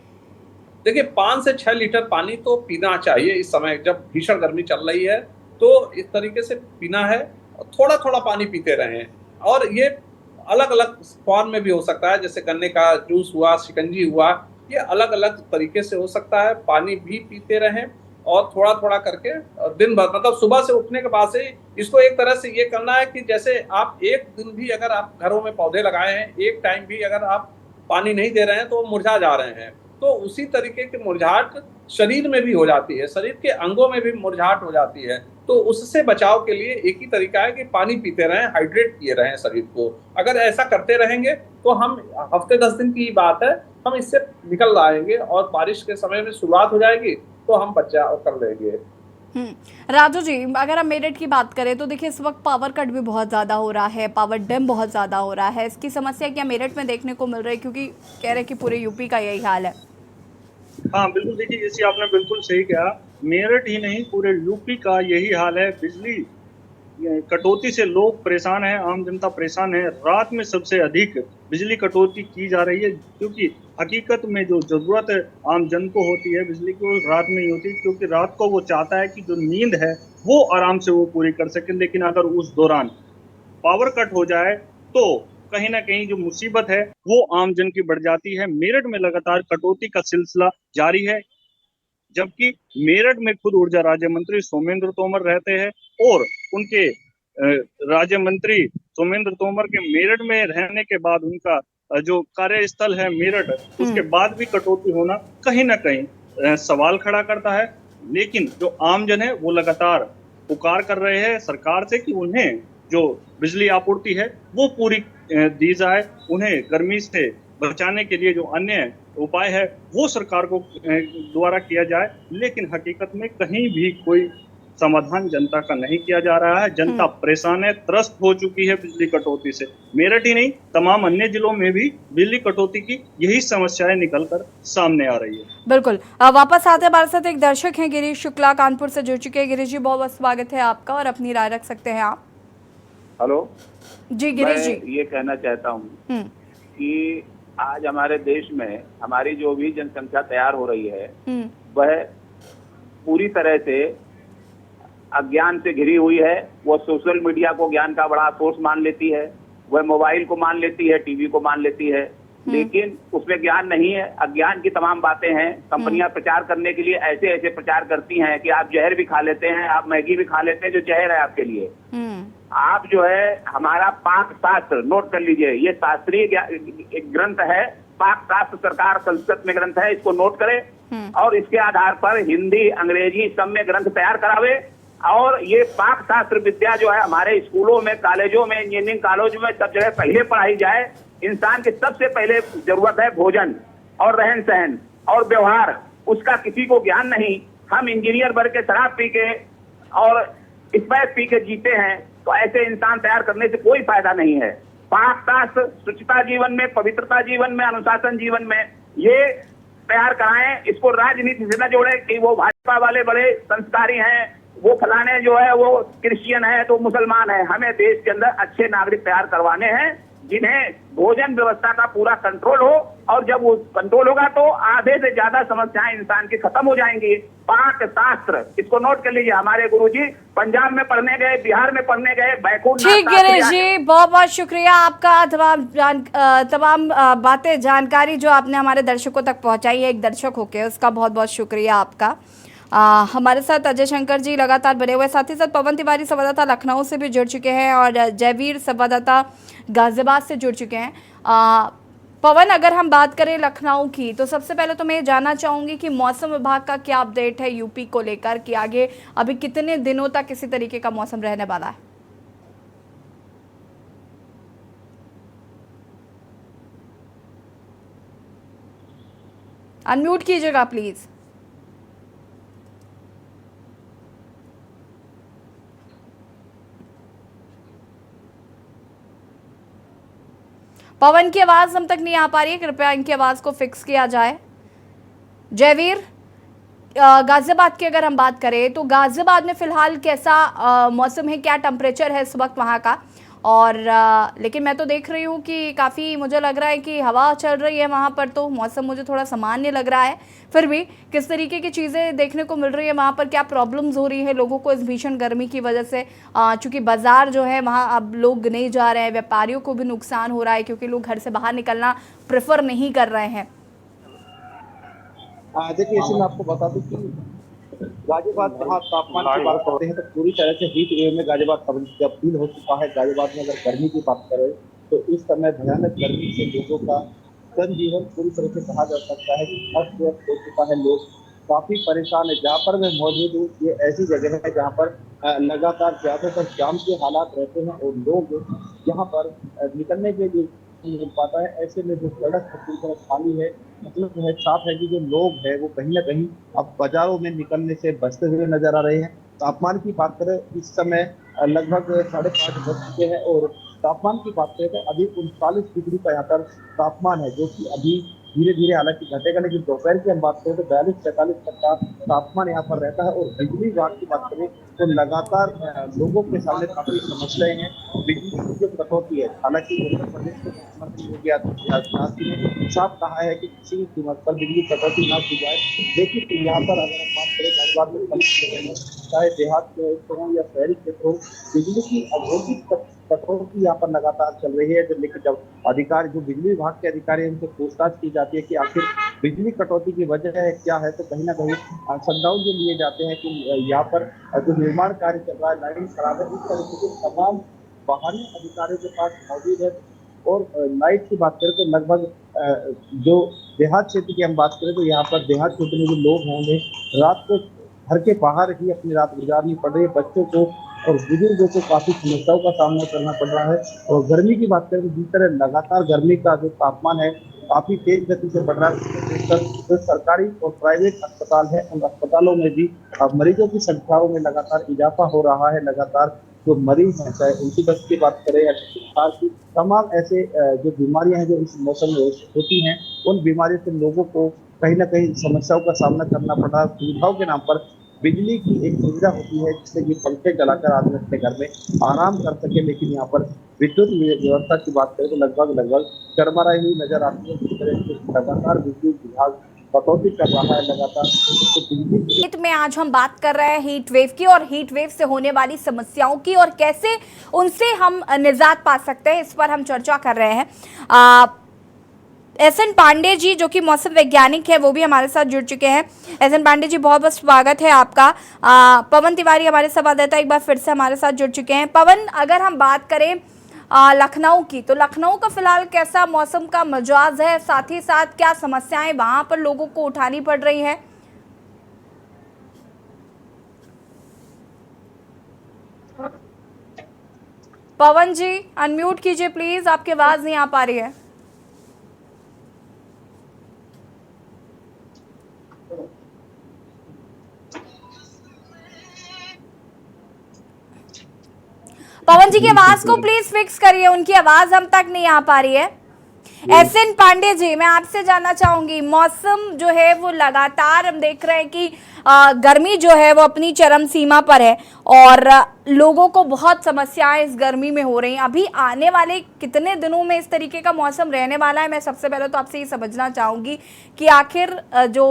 देखिए, 5 से 6 लीटर पानी तो पीना चाहिए इस समय, जब भीषण गर्मी चल रही है तो इस तरीके से पीना है। थोड़ा थोड़ा पानी पीते रहें। और ये अलग अलग फॉर्म में भी हो सकता है, जैसे गन्ने का जूस हुआ, शिकंजी हुआ, ये अलग अलग तरीके से हो सकता है। पानी भी पीते रहें और थोड़ा थोड़ा करके दिन भर, मतलब सुबह से उठने के बाद से इसको एक तरह से ये करना है कि जैसे आप एक दिन भी अगर आप घरों में पौधे लगाए हैं, एक टाइम भी अगर आप पानी नहीं दे रहे हैं तो वो मुरझा जा रहे हैं, तो उसी तरीके की मुरझाहट शरीर में भी हो जाती है, शरीर के अंगों में भी मुरझाहट हो जाती है। तो उससे बचाव के लिए एक ही तरीका है कि पानी पीते रहें, हाइड्रेट किए रहें शरीर को। अगर ऐसा करते रहेंगे तो हम हफ्ते 10 दिन की बात है, हम इससे निकल आएंगे और बारिश के समय में शुरुआत हो जाएगी तो हम बचाव कर लेंगे। राजू जी, अगर हम मेरठ की बात करें तो देखिए इस वक्त पावर कट भी बहुत ज़्यादा हो रहा है, पावर डैम बहुत ज़्यादा हो रहा है। इसकी समस्या क्या मेरठ में देखने को मिल रही है, क्योंकि कह रहे हैं कि पूरे यूपी का यही हाल है? हाँ बिल्कुल, देखिए जैसे आपने बिल्कुल सही कहा, मेरठ ही नहीं पूरे यूपी का यही हाल है। बिजली कटौती से लोग परेशान हैं, आम जनता परेशान है। रात में सबसे अधिक बिजली कटौती की जा रही है, क्योंकि हकीकत में जो जरूरत आम जन को होती है बिजली की, वो रात में ही होती है, क्योंकि रात को वो चाहता है कि जो नींद है वो आराम से वो पूरी कर सके। लेकिन अगर उस दौरान पावर कट हो जाए तो कहीं ना कहीं जो मुसीबत है वो आम जन की बढ़ जाती है। मेरठ में लगातार कटौती का सिलसिला जारी है, जबकि मेरठ में खुद ऊर्जा राज्य मंत्री सोमेंद्र तोमर रहते हैं और उनके राज्य मंत्री सोमेंद्र तोमर के मेरठ में रहने के बाद उनका जो कार्यस्थल है मेरठ, उसके बाद भी कटौती होना कहीं ना कहीं सवाल खड़ा करता है। लेकिन जो आमजन है वो लगातार पुकार कर रहे हैं सरकार से कि उन्हें जो बिजली आपूर्ति है वो पूरी दी जाए, उन्हें गर्मी से बचाने के लिए जो अन्य उपाय है वो सरकार को द्वारा किया जाए। लेकिन हकीकत में कहीं भी कोई समाधान जनता का नहीं किया जा रहा है। जनता परेशान है, त्रस्त हो चुकी है बिजली कटौती से। मेरठ ही नहीं, तमाम अन्य जिलों में भी बिजली कटौती की यही समस्याएं निकलकर सामने आ रही है। बिल्कुल, वापस आते हमारे साथ एक दर्शक हैं, गिरीश शुक्ला कानपुर से जुड़ चुके हैं। गिरीश जी, बहुत बहुत स्वागत है आपका और अपनी राय रख सकते हैं आप। हेलो जी गिरीश जी, ये कहना चाहता हूँ कि आज हमारे देश में हमारी जो भी जनसंख्या तैयार हो रही है वह पूरी तरह से अज्ञान से घिरी हुई है। वो सोशल मीडिया को ज्ञान का बड़ा सोर्स मान लेती है, वह मोबाइल को मान लेती है, टीवी को मान लेती है, लेकिन उसमें ज्ञान नहीं है। अज्ञान की तमाम बातें हैं। कंपनियां प्रचार करने के लिए ऐसे ऐसे प्रचार करती हैं कि आप जहर भी खा लेते हैं, आप मैगी भी खा लेते हैं जो जहर है आपके लिए। आप जो है हमारा पाक शास्त्र नोट कर लीजिए, ये शास्त्रीय एक ग्रंथ है, पाक शास्त्र सरकार संस्कृत में ग्रंथ है, इसको नोट करें और इसके आधार पर हिंदी अंग्रेजी सब में ग्रंथ तैयार करावे। और ये पाक शास्त्र विद्या जो है हमारे स्कूलों में, कॉलेजों में, इंजीनियरिंग कॉलेज में सब जगह पहले पढ़ाई जाए। इंसान की सबसे पहले जरूरत है भोजन और रहन सहन और व्यवहार, उसका किसी को ज्ञान नहीं। हम इंजीनियर बन के शराब पी के और स्पैक पी के जीते हैं, तो ऐसे इंसान तैयार करने से कोई फायदा नहीं है। पाक शास्त्र शुचिता जीवन में, पवित्रता जीवन में, अनुशासन जीवन में ये तैयार कराएं। इसको राजनीति से न जोड़े कि वो भाजपा वाले बड़े संस्कारी हैं, वो फलाने जो है वो क्रिश्चियन है तो मुसलमान है। हमें देश के अंदर अच्छे नागरिक तैयार करवाने हैं जिन्हें भोजन व्यवस्था का पूरा कंट्रोल हो, और जब वो कंट्रोल होगा तो आधे से ज्यादा समस्याएं इंसान की खत्म हो जाएंगी। पाक शास्त्र, इसको नोट कर लीजिए। हमारे गुरुजी पंजाब में पढ़ने गए, बिहार में पढ़ने गए, बैकुंठ। ठीक गिरीश जी, बहुत बहुत शुक्रिया आपका तमाम बातें, जानकारी जो आपने हमारे दर्शकों तक पहुंचाई है, एक दर्शक होके उसका बहुत बहुत शुक्रिया आपका। हमारे साथ अजय शंकर जी लगातार बने हुए, साथ ही साथ पवन तिवारी संवाददाता लखनऊ से भी जुड़ चुके हैं और जयवीर संवाददाता गाजियाबाद से जुड़ चुके हैं। पवन, अगर हम बात करें लखनऊ की, तो सबसे पहले तो मैं ये जानना चाहूँगी कि मौसम विभाग का क्या अपडेट है यूपी को लेकर, कि आगे अभी कितने दिनों तक इसी तरीके का मौसम रहने वाला है? अनम्यूट कीजिएगा प्लीज। पवन की आवाज हम तक नहीं आ पा रही है, कृपया इनकी आवाज को फिक्स किया जाए। जयवीर, गाजियाबाद की अगर हम बात करें तो गाजियाबाद में फिलहाल कैसा मौसम है, क्या टेम्परेचर है इस वक्त वहाँ का? और लेकिन मैं तो देख रही हूँ कि काफ़ी मुझे लग रहा है कि हवा चल रही है वहाँ पर, तो मौसम मुझे थोड़ा सामान्य लग रहा है। फिर भी किस तरीके की चीज़ें देखने को मिल रही है वहाँ पर, क्या प्रॉब्लम्स हो रही है लोगों को इस भीषण गर्मी की वजह से? चूँकि बाज़ार जो है वहाँ अब लोग नहीं जा रहे हैं, व्यापारियों को भी नुकसान हो रहा है क्योंकि लोग घर से बाहर निकलना प्रेफर नहीं कर रहे हैं। देखिए, इसे मैं आपको बता दूं कि गाजियाबाद जहाँ तापमान की बात करते हैं तो पूरी तरह से हीट वेव में गाजियाबाद तब्दील हो चुका है। गाजियाबाद में अगर गर्मी की बात करें तो इस समय भयानक गर्मी से लोगों का जनजीवन पूरी तरह से कहा जा सकता है कि अस्त व्यस्त हो चुका है। लोग काफी परेशान है। जहाँ पर मैं मौजूद हूँ ये ऐसी जगह है जहाँ पर लगातार ज्यादातर जाम के हालात रहते हैं और लोग यहाँ पर निकलने के लिए नहीं मिल पाता है। ऐसे में जो सड़क पूरी तरह खाली है, मतलब है साफ है कि जो लोग हैं वो कहीं ना कहीं अब बाजारों में निकलने से बचते हुए नजर आ रहे हैं। तापमान की बात करें इस समय लगभग 5:30 बज चुके हैं और तापमान की बात करें तो अभी 39 डिग्री का यहाँ पर तापमान है, जो कि अभी धीरे धीरे हालांकि घटेगा, लेकिन दोपहर की हम बात करें तो 42-43 तक का तापमान यहाँ पर रहता है। और बिजली विभाग की बात करें तो लगातार लोगों के सामने काफी समस्याएं हैं। बिजली की जो कटौती है, हालांकि उत्तर प्रदेश के मुख्यमंत्री योगी आदित्यनाथ जी ने साफ कहा है कि किसी भी कीमत पर बिजली कटौती न की जाए। लेकिन यहाँ पर अगर हम बात करें धनबाद में, चाहे देहात के क्षेत्र हो या शहरी क्षेत्र हो, बिजली की अघोषित कटौती यहाँ पर लगातार चल रही है। लेकिन जब अधिकारी, जो बिजली विभाग के अधिकारी हैं, उनसे पूछताछ की जाती है कि आखिर बिजली कटौती की वजह क्या है, तो कहीं ना कहीं शटडाउन जो लिए जाते हैं कि यहाँ पर जो निर्माण कार्य चल रहा है, लाइन खराब है, इस तरह के तमाम बहाने अधिकारियों के पास मौजूद है। और लाइट की बात करें तो लगभग जो देहात क्षेत्र की हम बात करें तो यहाँ पर देहात क्षेत्र में जो लोग हैं उन्हें रात को घर के बाहर ही अपनी रात गुजारनी पड़ रही है। बच्चों को और बुजुर्गों को काफी समस्याओं का सामना करना पड़ रहा है। और गर्मी की बात करें तो जिस तरह लगातार गर्मी का जो तापमान है काफी तेज गति से बढ़ रहा है, जो सरकारी और प्राइवेट अस्पताल है उन अस्पतालों में भी मरीजों की संख्याओं में लगातार इजाफा हो रहा है। लगातार जो मरीज हैं, चाहे उनकी बस की बात करें या बुखार की, तमाम ऐसे जो बीमारियां हैं जो इस मौसम में होती हैं, उन बीमारियों से लोगों को कहीं ना कहीं समस्याओं का सामना करना पड़ रहा है। सुविधाओं के नाम पर बिजली की एक सुविधा होती है जिससे कि पंखे चलाकर आदमी अपने घर में आराम कर सके, लेकिन यहाँ पर विद्युत व्यवस्था की बात करें तो लगभग चरमराई हुई नजर आती है। जिस तरह से लगातार बिजली विभाग कटौती कर रहा है लगातार, तो बिजली हिट में आज हम बात कर रहे हैं हीट वेव की और हीट वेव से होने वाली समस्याओं की और कैसे उनसे हम निजात पा सकते हैं, इस पर हम चर्चा कर रहे हैं। एस.एन. पांडे जी जो कि मौसम वैज्ञानिक है वो भी हमारे साथ जुड़ चुके हैं। एस.एन. पांडे जी बहुत बहुत स्वागत है आपका। पवन तिवारी हमारे संवाददाता एक बार फिर से हमारे साथ जुड़ चुके हैं। पवन, अगर हम बात करें लखनऊ की, तो लखनऊ का फिलहाल कैसा मौसम का मिजाज है, साथ ही साथ क्या समस्याएं वहां पर लोगों को उठानी पड़ रही है? पवन जी अनम्यूट कीजिए प्लीज, आपकी आवाज नहीं आ पा रही है। पवन जी की आवाज को प्लीज फिक्स करिए, उनकी आवाज हम तक नहीं आ पा रही है। एस.एन. पांडे जी, मैं आपसे जानना चाहूंगी, मौसम जो है वो लगातार हम देख रहे हैं कि गर्मी जो है वो अपनी चरम सीमा पर है और लोगों को बहुत समस्याएं इस गर्मी में हो रही हैं। अभी आने वाले कितने दिनों में इस तरीके का मौसम रहने वाला है? मैं सबसे पहले तो आपसे ये समझना चाहूँगी कि आखिर जो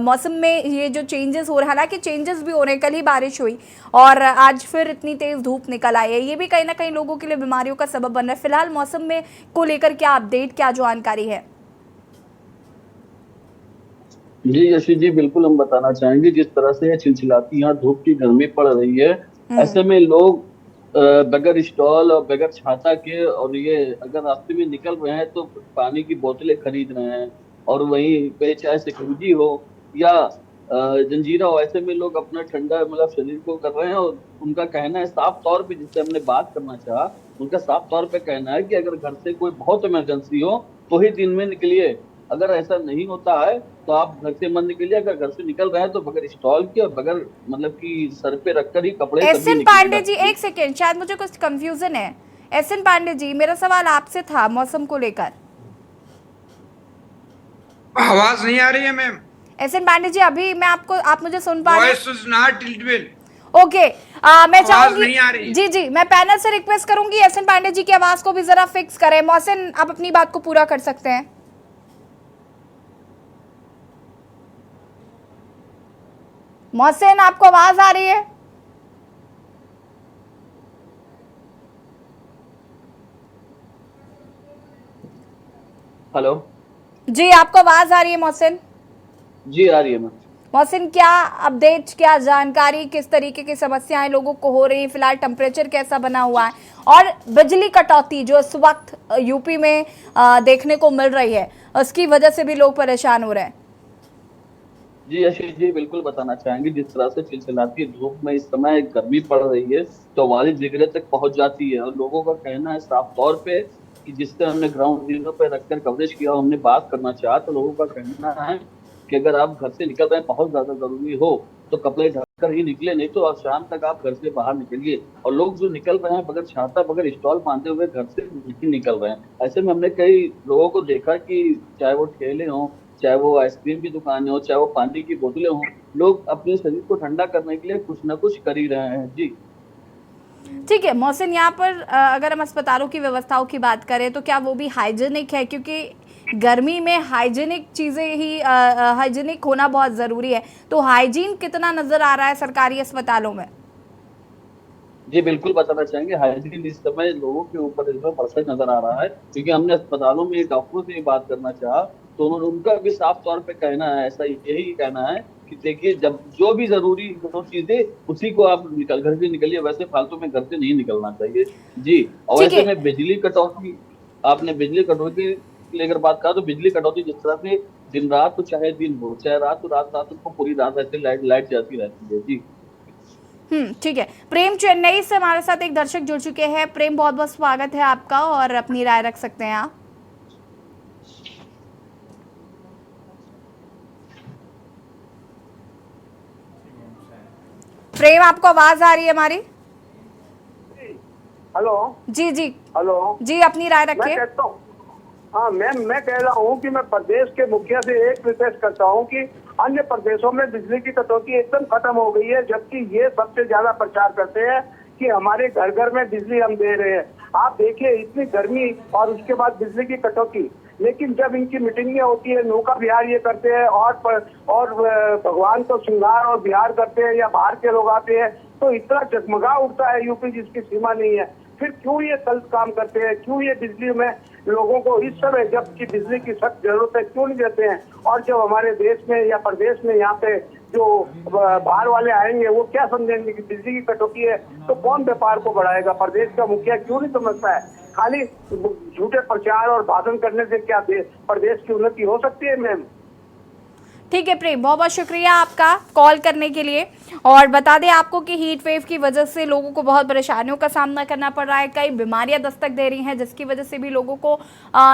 मौसम में ये जो चेंजेस हो रहे हैं, हालांकि चेंजेस भी हो रहे हैं, कल ही बारिश हुई और आज फिर इतनी तेज़ धूप निकल आई है, ये भी कहीं ना कहीं लोगों के लिए बीमारियों का सबब बन रहा है। फिलहाल मौसम में को लेकर क्या अपडेट, क्या जानकारी है? जी यशी जी, बिल्कुल हम बताना चाहेंगे। जिस तरह से चिलचिलाती यहाँ धूप की गर्मी पड़ रही है, ऐसे में लोग बगैर स्टॉल और बगैर छाता के, और ये अगर रास्ते में निकल रहे हैं तो पानी की बोतलें खरीद रहे हैं और वहीं पे चाहे सिकंजी हो या जंजीरा हो, ऐसे में लोग अपना ठंडा मतलब शरीर को कर रहे हैं। और उनका कहना है साफ तौर पे, जिससे हमने बात करना चाहा, उनका साफ तौर पे कहना है कि अगर घर से कोई बहुत इमरजेंसी हो तो ही दिन में निकलिए, अगर ऐसा नहीं होता है तो आप घर से मत निकलिए। अगर घर से निकल रहे हैं तो बगैर स्टॉल के और बगैर मतलब कि सर पे रखकर ही कपड़े। एस.एन. पांडे जी एक सेकेंड, शायद मुझे कुछ कंफ्यूजन है। एस.एन. पांडे जी, मेरा सवाल आपसे था मौसम को लेकर। आवाज नहीं आ रही है मैम? एस.एन. पांडे जी, अभी मैं आप मुझे सुन पा रहे हैं? Voice is not Audible. Okay, मैं चाहूंगी नहीं आ रही। जी मैं पैनल से रिक्वेस्ट करूंगी एस.एन. पांडे जी की आवाज को भी जरा फिक्स करें। मोहसिन, आप अपनी बात को पूरा कर सकते हैं। मोहसिन, आपको आवाज आ रही है? हेलो जी, आपको आवाज आ रही है मोहसिन? जी आ रही है मैम। मोहसिन, क्या अपडेट, क्या जानकारी, किस तरीके की समस्याएं लोगों को हो रही है? फिलहाल टेम्परेचर कैसा बना हुआ है और बिजली कटौती जो इस वक्त यूपी में देखने को मिल रही है, उसकी वजह से भी लोग परेशान हो रहे हैं? जी आशीष जी, बिल्कुल बताना चाहेंगे। जिस तरह से चिलचिलाती धूप में इस समय गर्मी पड़ रही है, 44 डिग्री तक पहुंच जाती है, और लोगों का कहना है साफ तौर पे कि जिससे हमने ग्राउंड जीरो पे रखकर कवरेज किया, हमने बात करना चाहा, तो लोगों का कहना है कि अगर आप घर से निकल रहे हैं, बहुत ज्यादा जरूरी हो, तो कपड़े ढककर ही निकले, नहीं तो आज शाम तक आप घर से बाहर निकलिए। और लोग जो निकल रहे हैं बगैर छाता बगैर स्टॉल बांधे हुए घर से नहीं निकल रहे हैं। ऐसे में हमने कई लोगों को देखा कि चाहे वो ठेले हों, चाहे वो आइसक्रीम की दुकानें हो, चाहे वो पानी की बोतलें हों, लोग अपने शरीर को ठंडा करने के लिए कुछ ना कुछ कर ही रहे हैं। जी ठीक है मोहसिन, यहाँ पर अगर हम अस्पतालों की व्यवस्थाओं की बात करें तो क्या वो भी हाइजीनिक है? क्योंकि गर्मी में हाइजीनिक चीज़ें ही हाइजीनिक होना बहुत ज़रूरी है, तो हाइजीन कितना नज़र आ रहा है सरकारी अस्पतालों में? जी बिल्कुल बताना चाहेंगे, हाइजीन इस समय लोगों के ऊपर इस समय बढ़ता नजर आ रहा है, क्योंकि हमने अस्पतालों में डॉक्टरों से बात करना चाहा, तो उन्होंने उनका भी साफ तौर पे कहना है, ऐसा यही कहना है कि देखिए, जब जो भी जरूरी जो चीजें, उसी को आप निकल घर से निकलिए, वैसे फालतू में घर से नहीं निकलना चाहिए। जी। और ठीक वैसे है। में बिजली कटौती, आपने बिजली कटौती की लेकर बात कहा, तो बिजली कटौती जिस तरह से दिन रात, तो चाहे दिन हो चाहे रात, तो रात रात को पूरी रात ऐसे लाइट जाती रहती है। जी ठीक है। प्रेम चेन्नई से हमारे साथ एक दर्शक जुड़ चुके हैं। प्रेम, बहुत बहुत स्वागत है आपका, और अपनी राय रख सकते हैं आप। प्रेम, आपको आवाज आ रही है हमारी? हेलो जी जी हेलो जी, अपनी राय मैं रखिए। कहता हूँ, हाँ मैम, मैं कह रहा हूँ कि मैं प्रदेश के मुखिया से एक रिक्वेस्ट करता हूँ कि अन्य प्रदेशों में बिजली की कटौती एकदम खत्म हो गई है, जबकि ये सबसे ज्यादा प्रचार करते हैं कि हमारे घर घर में बिजली हम दे रहे हैं। आप देखिए, इतनी गर्मी और उसके बाद बिजली की कटौती, लेकिन जब इनकी मीटिंगें होती है, नौका विहार ये करते हैं और भगवान को श्रृंगार और विहार करते हैं, या बाहर के लोग आते हैं, तो इतना जगमगा उठता है यूपी जिसकी सीमा नहीं है। फिर क्यों ये गलत काम करते हैं? क्यों ये बिजली में लोगों को इस समय जबकि बिजली की सख्त जरूरत है क्यों नहीं देते हैं? और जब हमारे देश में या प्रदेश में यहाँ पे जो बाहर वाले आएंगे, वो क्या समझेंगे कि बिजली की कटौती है, तो कौन व्यापार को बढ़ाएगा? प्रदेश का मुखिया क्यों नहीं समझता है? खाली झूठे प्रचार और भाषण करने से क्या प्रदेश की उन्नति हो सकती है मैम? ठीक है प्रेम, बहुत बहुत शुक्रिया आपका कॉल करने के लिए। और बता दें आपको कि हीट वेव की वजह से लोगों को बहुत परेशानियों का सामना करना पड़ रहा है, कई बीमारियां दस्तक दे रही हैं, जिसकी वजह से भी लोगों को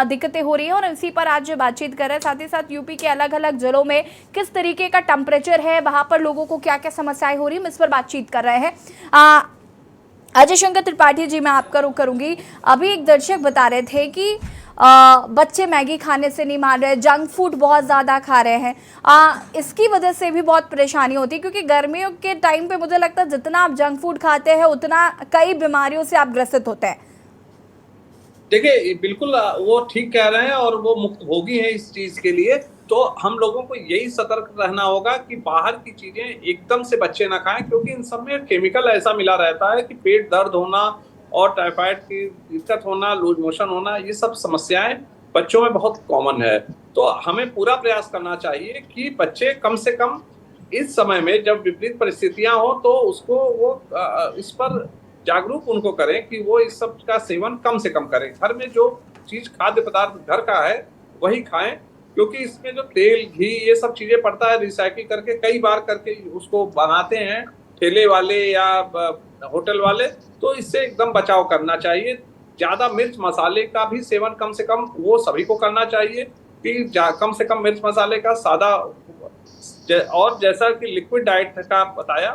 दिक्कतें हो रही हैं। और इसी पर आज बातचीत कर रहे हैं, साथ ही साथ यूपी के अलग अलग जिलों में किस तरीके का टेम्परेचर है, वहाँ पर लोगों को क्या क्या समस्याएं हो रही हैं, इस पर बातचीत कर रहे हैं। अजय शंकर त्रिपाठी जी, मैं आपका रुख करूंगी। अभी एक दर्शक बता रहे थे कि बच्चे मैगी खाने से नहीं मान रहे, जंक फूड बहुत ज़्यादा खा रहे हैं, इसकी वजह से भी बहुत परेशानी होती है, क्योंकि गर्मियों के टाइम पे मुझे लगता है जितना आप जंक फूड खाते हैं उतना कई बीमारियों से आप ग्रसित होते हैं। देखिए, बिल्कुल वो ठीक कह रहे हैं और वो मुक्त भोगी हैं इस चीज के लिए। तो हम लोगों को यही सतर्क रहना होगा कि बाहर की चीजें एकदम से बच्चे ना खाएं, क्योंकि इन सब में केमिकल ऐसा मिला रहता है कि पेट दर्द होना और टाइफाइड की दिक्कत होना, लूज मोशन होना, ये सब समस्याएं बच्चों में बहुत कॉमन है। तो हमें पूरा प्रयास करना चाहिए कि बच्चे कम से कम इस समय में, जब विपरीत परिस्थितियां हो, तो उसको वो इस पर जागरूक उनको करें कि वो इस सब का सेवन कम से कम करें। घर में जो चीज खाद्य पदार्थ घर का है वही खाएं, क्योंकि इसमें जो तेल घी ये सब चीजें पड़ता है, रिसाइकिल करके कई बार करके उसको बनाते हैं ठेले वाले या होटल वाले, तो इससे एकदम बचाव करना चाहिए। ज्यादा मिर्च मसाले का भी सेवन कम से कम वो सभी को करना चाहिए कि कम से कम मिर्च मसाले का सादा, और जैसा कि लिक्विड डाइट का बताया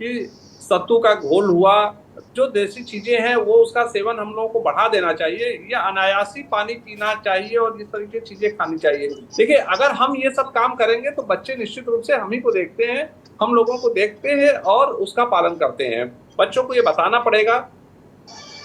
कि सत्तू का घोल हुआ, जो देसी चीजें हैं वो उसका सेवन हम लोगों को बढ़ा देना चाहिए, या अनायासी पानी पीना चाहिए और इस तरीके की चीजें खानी चाहिए। देखिए, अगर हम ये सब काम करेंगे तो बच्चे निश्चित रूप से हम ही को देखते हैं, हम लोगों को देखते हैं और उसका पालन करते हैं। बच्चों को ये बताना पड़ेगा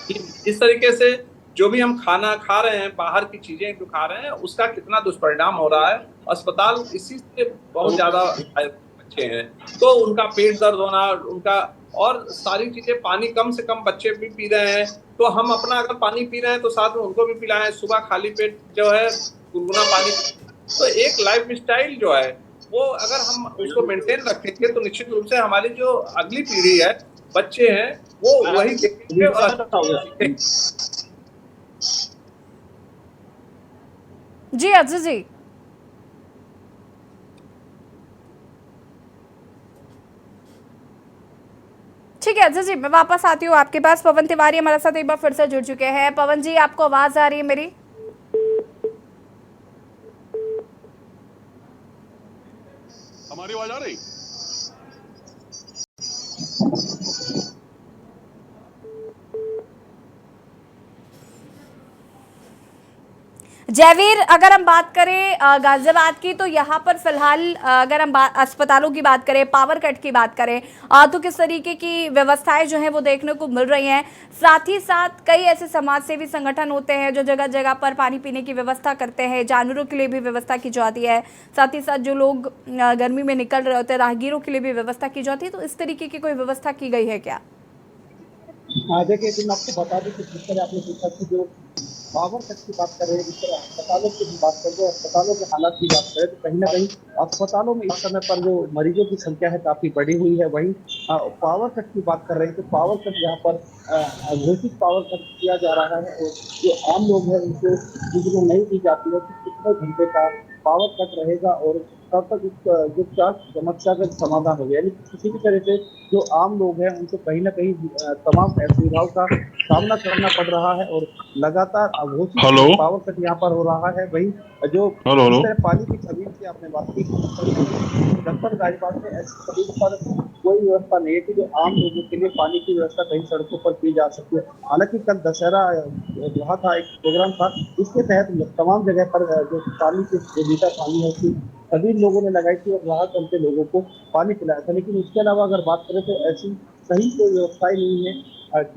कि इस तरीके से जो भी हम खाना खा रहे हैं, बाहर की चीजें जो खा रहे हैं, उसका कितना दुष्परिणाम हो रहा है। अस्पताल इसी से बहुत ज्यादा बच्चे हैं, तो उनका पेट दर्द होना, उनका और सारी चीजें, पानी कम से कम बच्चे भी पी रहे हैं, तो हम अपना अगर पानी पी रहे हैं तो साथ में उनको भी पिलाएं। सुबह खाली पेट जो है गुनगुना पानी। तो एक लाइफ स्टाइल जो है वो अगर हम उसको मेंटेन रखेंगे तो निश्चित रूप से हमारी जो अगली पीढ़ी है, बच्चे हैं, वो वही देखेंगे और जी अजय जी। ठीक है अजय जी, मैं वापस आती हूँ आपके पास। पवन तिवारी हमारे साथ एक बार फिर से जुड़ चुके हैं। पवन जी, आपको आवाज आ रही है मेरी? हमारी आवाज आ रही? जयवीर, अगर हम बात करें गाजियाबाद की, तो यहाँ पर फिलहाल अगर हम अस्पतालों की बात करें, पावर कट की बात करें, तो किस तरीके की व्यवस्थाएं जो हैं वो देखने को मिल रही हैं। साथ ही साथ कई ऐसे समाज सेवी संगठन होते हैं जो जगह जगह पर पानी पीने की व्यवस्था करते हैं, जानवरों के लिए भी व्यवस्था की जाती है। साथ ही साथ जो लोग गर्मी में निकल रहे होते हैं, राहगीरों के लिए भी व्यवस्था की जाती है। तो इस तरीके की कोई व्यवस्था की गई है क्या? देखिए, आपको बता दें कि जिस तरह आपने पूछा कि जो पावर कट की बात कर रहे हैं, जिस तरह अस्पतालों की भी बात करें, अस्पतालों के हालात की बात करें, तो कहीं ना कहीं अस्पतालों में इस समय पर जो मरीजों की संख्या है काफी बढ़ी हुई है। वहीं पावर कट की बात कर रहे हैं तो पावर कट यहाँ पर घोषित पावर कट किया जा रहा है और जो आम लोग हैं उनको बिजली नहीं दी जाती है कि कितने घंटे का पावर कट रहेगा और तब तक जो समस्या का समाधान हो गया। यानी किसी भी तरह से जो आम लोग हैं उनको कहीं ना कहीं तमाम असुविधाओं का सामना करना पड़ रहा है और लगातार अघोषित पावर कट यहाँ पर हो रहा है। वहीं जो इस तरह पानी की छबील की आपने बात की, जनपद गाजियाबाद में ऐसी छबील पर कोई व्यवस्था नहीं है कि जो आम लोगों के लिए पानी की व्यवस्था कहीं सड़कों पर की जा सकती है। हालांकि कल दशहरा रहा था, एक प्रोग्राम था, इसके तहत तमाम जगह पर जो पानी की लीटर पानी है उसकी सभी लोगों ने लगाई थी और राहत करके लोगों को पानी पिलाया था। लेकिन इसके अलावा अगर बात करें तो ऐसी सही कोई व्यवस्थाएं नहीं है।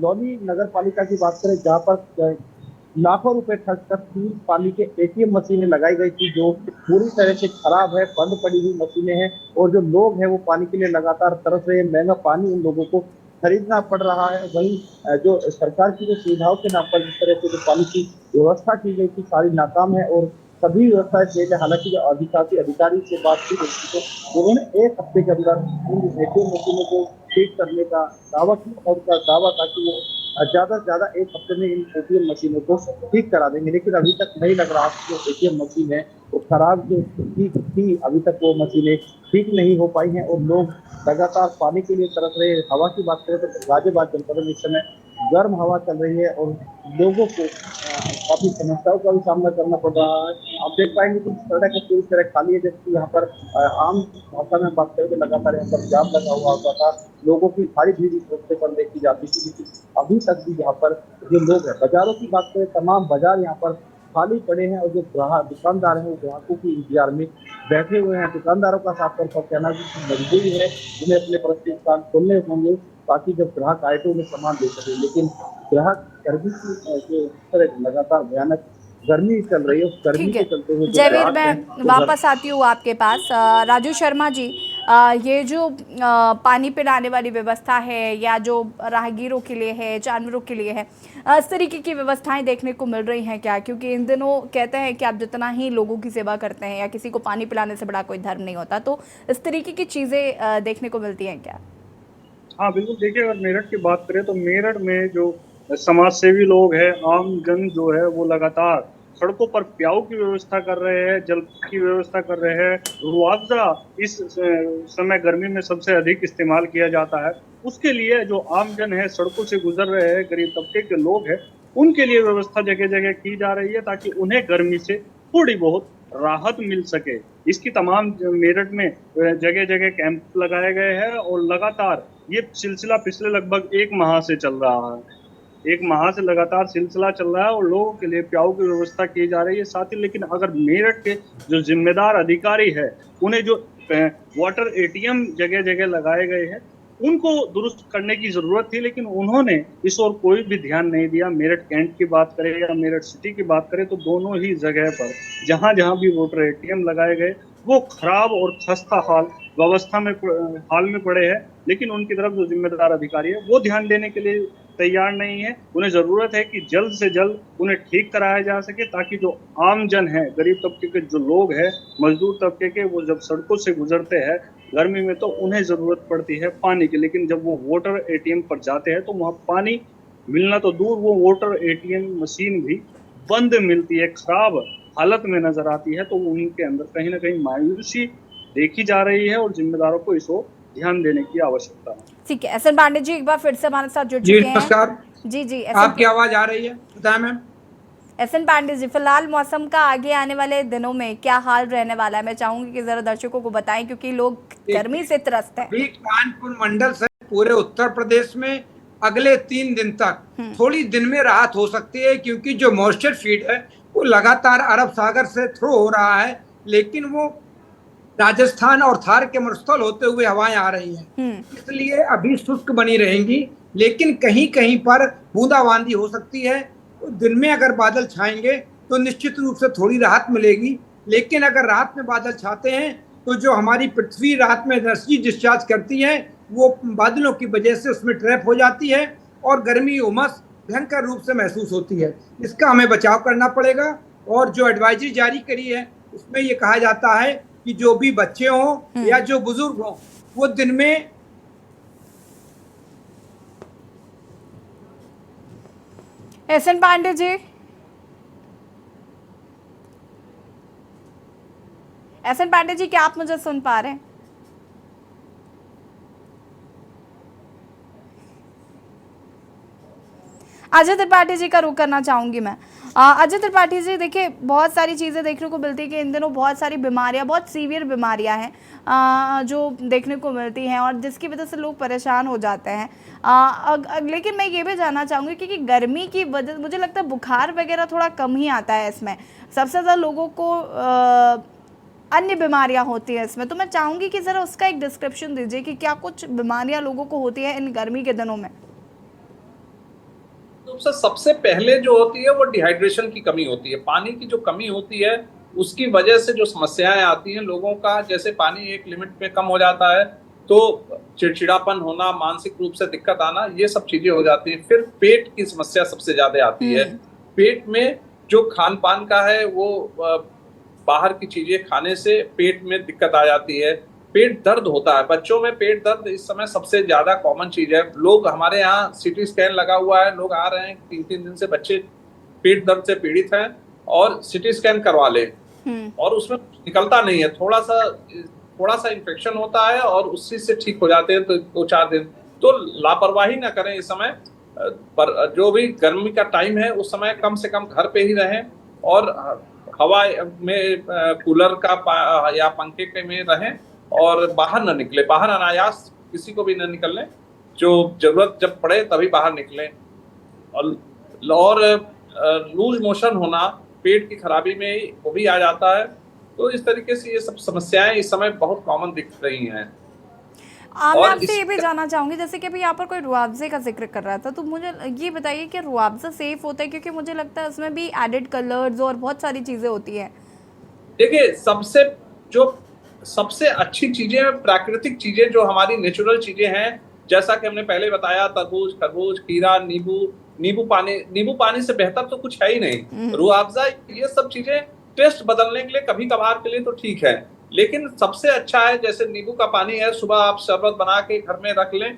लौनी नगर पालिका की बात करें, जहाँ पर लाखों रुपए खर्च कर 3 पानी के ATM मशीनें लगाई गई थी जो पूरी तरह से खराब है, बंद पड़ी हुई मशीनें हैं और जो लोग हैं वो पानी के लिए लगातार तरस रहे हैं। महंगा पानी उन लोगों को खरीदना पड़ रहा है। वहीं जो सरकार की जो सुविधाओं के नाम पर जिस तरह से जो पानी की व्यवस्था की गई थी सारी नाकाम है और सभी व्यवस्थाएं फेल है। हालांकि जो अधिकारी से बात की गई थी तो उन्होंने 1 हफ्ते के अंदर ATM मशीनों को ठीक करने का दावा किया और उनका दावा था कि वो ज्यादा से ज्यादा 1 हफ्ते में इन ATM मशीनों को ठीक करा देंगे। लेकिन अभी तक नहीं लग रहा कि जो ATM मशीन है वो खराब जो थी अभी तक वो मशीनें ठीक नहीं हो पाई हैं और लोग लगातार पानी के लिए तरस रहे हैं। हवा की बात करें तो गाजियाबाद जनपद में इस समय गर्म हवा चल रही है और लोगों को काफी समस्याओं का भी सामना करना पड़ रहा है। आप देख पाएंगे कि सड़क पूरी तरह खाली है, जबकि यहाँ पर आम भाषा में बात करें तो लगातार यहाँ पर जाम लगा हुआ होता था, लोगों की भारी भीड़ इस रास्ते पर देखी जाती थी। लेकिन अभी तक भी यहाँ पर जो लोग हैं, बाजारों की बात करें, तमाम बाजार यहाँ पर खाली पड़े हैं और जो दुकानदार हैं वो ग्राहकों की इंतजार में बैठे हुए हैं। दुकानदारों का साफ तौर पर कहना है कि मजबूरी है, उन्हें अपने प्रतिष्ठान खोलने होंगे ताकि जब ग्राहक आए तो उन्हें सामान दे सके। लेकिन ग्राहक गर्मी की जो तरह लगातार भयानक गर्मी चल रही है, उस गर्मी के चलते हुए जयवीर, मैं वापस आती हूँ आपके पास। राजू शर्मा जी, ये जो पानी पिलाने वाली व्यवस्था है या जो राहगीरों के लिए है, जानवरों के लिए है, इस तरीके की व्यवस्थाएं देखने को मिल रही हैं क्या? क्योंकि इन दिनों कहते हैं कि आप जितना ही लोगों की सेवा करते हैं या किसी को पानी पिलाने से बड़ा कोई धर्म नहीं होता, तो इस तरीके की चीज़ें देखने को मिलती हैं क्या? हाँ बिल्कुल, देखिए अगर मेरठ की बात करें तो मेरठ में जो समाज सेवी लोग हैं, आम जन जो है वो लगातार सड़कों पर प्याऊ की व्यवस्था कर रहे हैं, जल की व्यवस्था कर रहे हैं। रुआवजा इस समय गर्मी में सबसे अधिक इस्तेमाल किया जाता है, उसके लिए जो आम जन है सड़कों से गुजर रहे हैं, गरीब तबके के लोग हैं, उनके लिए व्यवस्था जगह जगह की जा रही है ताकि उन्हें गर्मी से थोड़ी बहुत राहत मिल सके। इसकी तमाम मेरठ में जगह जगह कैंप लगाए गए हैं और लगातार ये सिलसिला पिछले लगभग 1 माह से चल रहा है। 1 माह से लगातार सिलसिला चल रहा है और लोगों के लिए प्याऊ की व्यवस्था की जा रही है साथ ही। लेकिन अगर मेरठ के जो जिम्मेदार अधिकारी है, उन्हें जो वाटर ATM जगह जगह लगाए गए हैं उनको दुरुस्त करने की जरूरत थी, लेकिन उन्होंने इस ओर कोई भी ध्यान नहीं दिया। मेरठ कैंट की बात करें या मेरठ सिटी की बात करें तो दोनों ही जगह पर जहां जहां भी वाटर ATM लगाए गए वो खराब और खस्ता हाल में पड़े हैं। लेकिन उनकी तरफ जो जिम्मेदार अधिकारी है वो ध्यान देने के लिए तैयार नहीं है। उन्हें जरूरत है कि जल्द से जल्द उन्हें ठीक कराया जा सके ताकि जो आम जन है, गरीब तबके के जो लोग हैं, मजदूर तबके के, वो जब सड़कों से गुजरते हैं गर्मी में तो उन्हें जरूरत पड़ती है पानी की, लेकिन जब वो वाटर ATM पर जाते हैं तो वहाँ पानी मिलना तो दूर, वो वाटर ATM मशीन भी बंद मिलती है, खराब हालत में नजर आती है। तो उनके अंदर कहीं ना कहीं मायूसी देखी जा रही है और जिम्मेदारों को इस ओर ध्यान देने की आवश्यकता है। ठीक है, एसएन पांडे जी एक बार फिर से हमारे साथ जुड़ जी चुके हैं। नमस्कार। जी आपकी आवाज आ रही है? बताएं मैम। एसएन पांडे जी, फिलहाल मौसम का आगे आने वाले दिनों में क्या हाल रहने वाला है? मैं चाहूंगी कि जरा दर्शकों को बताएं, क्योंकि लोग गर्मी से त्रस्त हैं। अभी कानपुर मंडल से पूरे उत्तर प्रदेश में अगले 3 दिन तक थोड़ी दिन में राहत हो सकती है, क्योंकि जो मॉइस्चर फीड है वो लगातार अरब सागर से थ्रो हो रहा है, लेकिन वो राजस्थान और थार के मरुस्थल होते हुए हवाएं आ रही हैं, इसलिए अभी शुष्क बनी रहेंगी, लेकिन कहीं कहीं पर बूंदाबांदी हो सकती है। तो दिन में अगर बादल छाएंगे तो निश्चित रूप से थोड़ी राहत मिलेगी, लेकिन अगर रात में बादल छाते हैं तो जो हमारी पृथ्वी रात में एनर्जी डिस्चार्ज करती है वो बादलों की वजह से उसमें ट्रैप हो जाती है और गर्मी उमस भयंकर रूप से महसूस होती है। इसका हमें बचाव करना पड़ेगा। और जो एडवाइजरी जारी करी है उसमें ये कहा जाता है कि जो भी बच्चे हों या जो बुजुर्ग हों वो दिन में एसएन पांडे जी, एसएन पांडे जी, क्या आप मुझे सुन पा रहे हैं? अजय त्रिपाठी जी का रुख करना चाहूंगी मैं। अजय त्रिपाठी जी, देखिए बहुत सारी चीज़ें देखने को मिलती है कि इन दिनों बहुत सारी बीमारियां, बहुत सीवियर बीमारियां हैं जो देखने को मिलती हैं और जिसकी वजह से लोग परेशान हो जाते हैं। लेकिन मैं ये भी जानना चाहूँगी कि गर्मी की वजह, मुझे लगता है बुखार वगैरह थोड़ा कम ही आता है इसमें, सबसे ज़्यादा लोगों को अन्य बीमारियां होती हैं इसमें। तो मैं चाहूँगी कि ज़रा उसका एक डिस्क्रिप्शन दीजिए कि क्या कुछ बीमारियाँ लोगों को होती है इन गर्मी के दिनों में। तो सबसे पहले जो होती है वो डिहाइड्रेशन की कमी होती है, पानी की जो कमी होती है उसकी वजह से जो समस्याएं आती हैं लोगों का, जैसे पानी एक लिमिट में कम हो जाता है तो चिड़चिड़ापन होना, मानसिक रूप से दिक्कत आना, ये सब चीजें हो जाती हैं। फिर पेट की समस्या सबसे ज्यादा आती है। पेट में जो खान पान का है वो बाहर की चीजें खाने से पेट में दिक्कत आ जाती है। पेट दर्द होता है, बच्चों में पेट दर्द इस समय सबसे ज्यादा कॉमन चीज है। लोग, हमारे यहाँ सीटी स्कैन लगा हुआ है, लोग आ रहे हैं 3-3 दिन से बच्चे पेट दर्द से पीड़ित हैं और सीटी स्कैन करवा ले और उसमें निकलता नहीं है, थोड़ा सा इन्फेक्शन होता है और उसी से ठीक हो जाते हैं तो 2-4 दिन। तो लापरवाही ना करें इस समय, पर जो भी गर्मी का टाइम है उस समय कम से कम घर पे ही रहें और हवा में कूलर का या पंखे के में रहें और बाहर न निकले, बाहर अनायास किसी को भी न निकलने, जो जरूरत जब पड़े तभी बाहर निकलें। और लूज मोशन होना पेट की खराबी में वो भी आ जाता है। तो इस तरीके से ये सब समस्याएं इस समय बहुत कॉमन दिख रही हैं। मैं आपसे ये भी जानना चाहूंगी, जैसे कि अभी यहाँ पर कोई रुआवजे का जिक्र कर रहा था, तो मुझे ये बताइए कि रुआवजा सेफ होता है? क्योंकि मुझे लगता है उसमें भी एडेड कलर्स और बहुत सारी चीजें होती हैं। देखिए, सबसे अच्छी चीजें, प्राकृतिक चीजें, जो हमारी नेचुरल चीजें हैं, जैसा कि हमने पहले बताया, तरबूज, खरबूज, खीरा, नींबू पानी से बेहतर तो कुछ है ही नहीं। रुआवजा, ये सब चीजें टेस्ट बदलने के लिए, कभी कभार के लिए तो ठीक है, लेकिन सबसे अच्छा है जैसे नींबू का पानी है, सुबह आप शरबत बना के घर में रख लें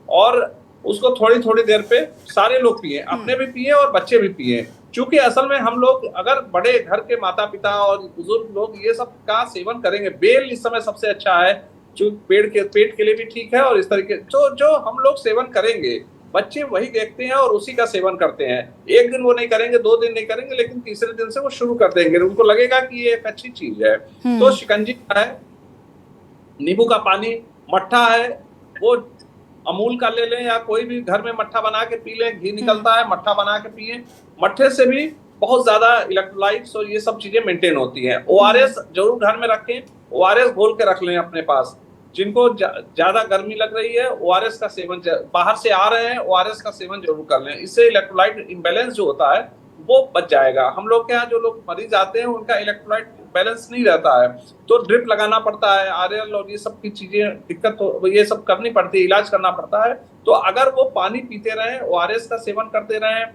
और उसको थोड़ी थोड़ी देर पे सारे लोग पिए, अपने भी पिए और बच्चे भी पिए। क्योंकि असल में हम लोग, अगर बड़े घर के माता पिता और बुजुर्ग लोग ये सब का सेवन करेंगे, बेल इस समय सबसे अच्छा है, जो पेट के लिए भी ठीक है। और इस तरीके जो हम लोग सेवन करेंगे, बच्चे वही देखते हैं और उसी का सेवन करते हैं। एक दिन वो नहीं करेंगे, 2 दिन नहीं करेंगे, लेकिन तीसरे दिन से वो शुरू कर देंगे, उनको लगेगा कि ये एक अच्छी चीज है। तो शिकंजी है, नींबू का पानी, मट्ठा है, वो अमूल का ले लें या कोई भी घर में मट्ठा बना के पी लें, घी निकलता है, मट्ठा बना के पिए। मट्ठे से भी बहुत ज्यादा इलेक्ट्रोलाइट्स और ये सब चीजें मेंटेन होती हैं। ORS जरूर घर में रखें, ORS घोल के रख लें अपने पास। जिनको ज्यादा गर्मी लग रही है, ORS का सेवन, बाहर से आ रहे हैं, ORS का सेवन जरूर कर लें। इससे इलेक्ट्रोलाइट इम्बैलेंस जो होता है वो बच जाएगा। हम लोग के यहाँ जो लोग मरीज आते हैं उनका इलेक्ट्रोलाइट बैलेंस नहीं रहता है, तो ड्रिप लगाना पड़ता है, RL और ये सब की चीजें दिक्कत हो, ये सब करनी पड़ती है, इलाज करना पड़ता है। तो अगर वो पानी पीते रहें, ORS का सेवन करते रहें,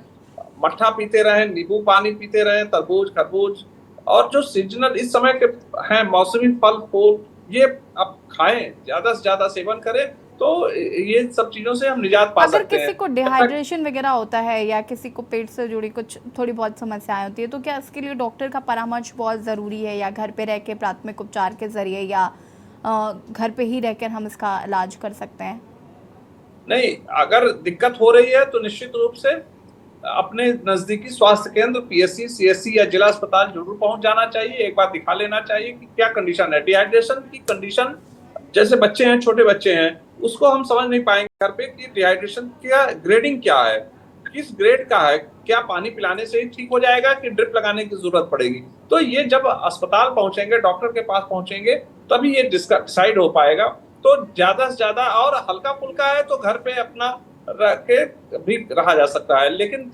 मट्ठा पीते रहें, नींबू पानी पीते रहें, तरबूज, खरबूज और जो सीजनल इस समय के हैं मौसमी फल फूल, ये आप खाएं, ज्यादा से ज्यादा सेवन करें, तो ये सब चीजों से हम निजात पा सकते हैं। अगर किसी को डिहाइड्रेशन वगैरह होता है या किसी को पेट से जुड़ी कुछ थोड़ी बहुत समस्याएं होती है, तो क्या इसके लिए डॉक्टर का परामर्श बहुत ज़रूरी है, या घर पे रह के प्राथमिक उपचार के जरिए या घर पे ही रहकर हम इसका इलाज कर सकते हैं? नहीं, अगर दिक्कत हो रही है तो निश्चित रूप से अपने नजदीकी स्वास्थ्य केंद्र, पीएससी, सीएससी या जिला अस्पताल जरूर पहुंच जाना चाहिए। एक बार दिखा लेना चाहिए कि क्या कंडीशन है। डिहाइड्रेशन की कंडीशन, जैसे बच्चे हैं, छोटे बच्चे हैं, उसको हम समझ नहीं पाएंगे घर पे कि डिहाइड्रेशन क्या ग्रेडिंग क्या है, किस ग्रेड का है, क्या पानी पिलाने से ही ठीक हो जाएगा कि ड्रिप लगाने की जरूरत पड़ेगी। तो ये जब अस्पताल पहुंचेंगे, डॉक्टर के पास पहुंचेंगे, तभी ये डिसाइड हो पाएगा। तो ज्यादा से ज्यादा, और हल्का फुल्का है तो घर पे अपना रख के भी रहा जा सकता है, लेकिन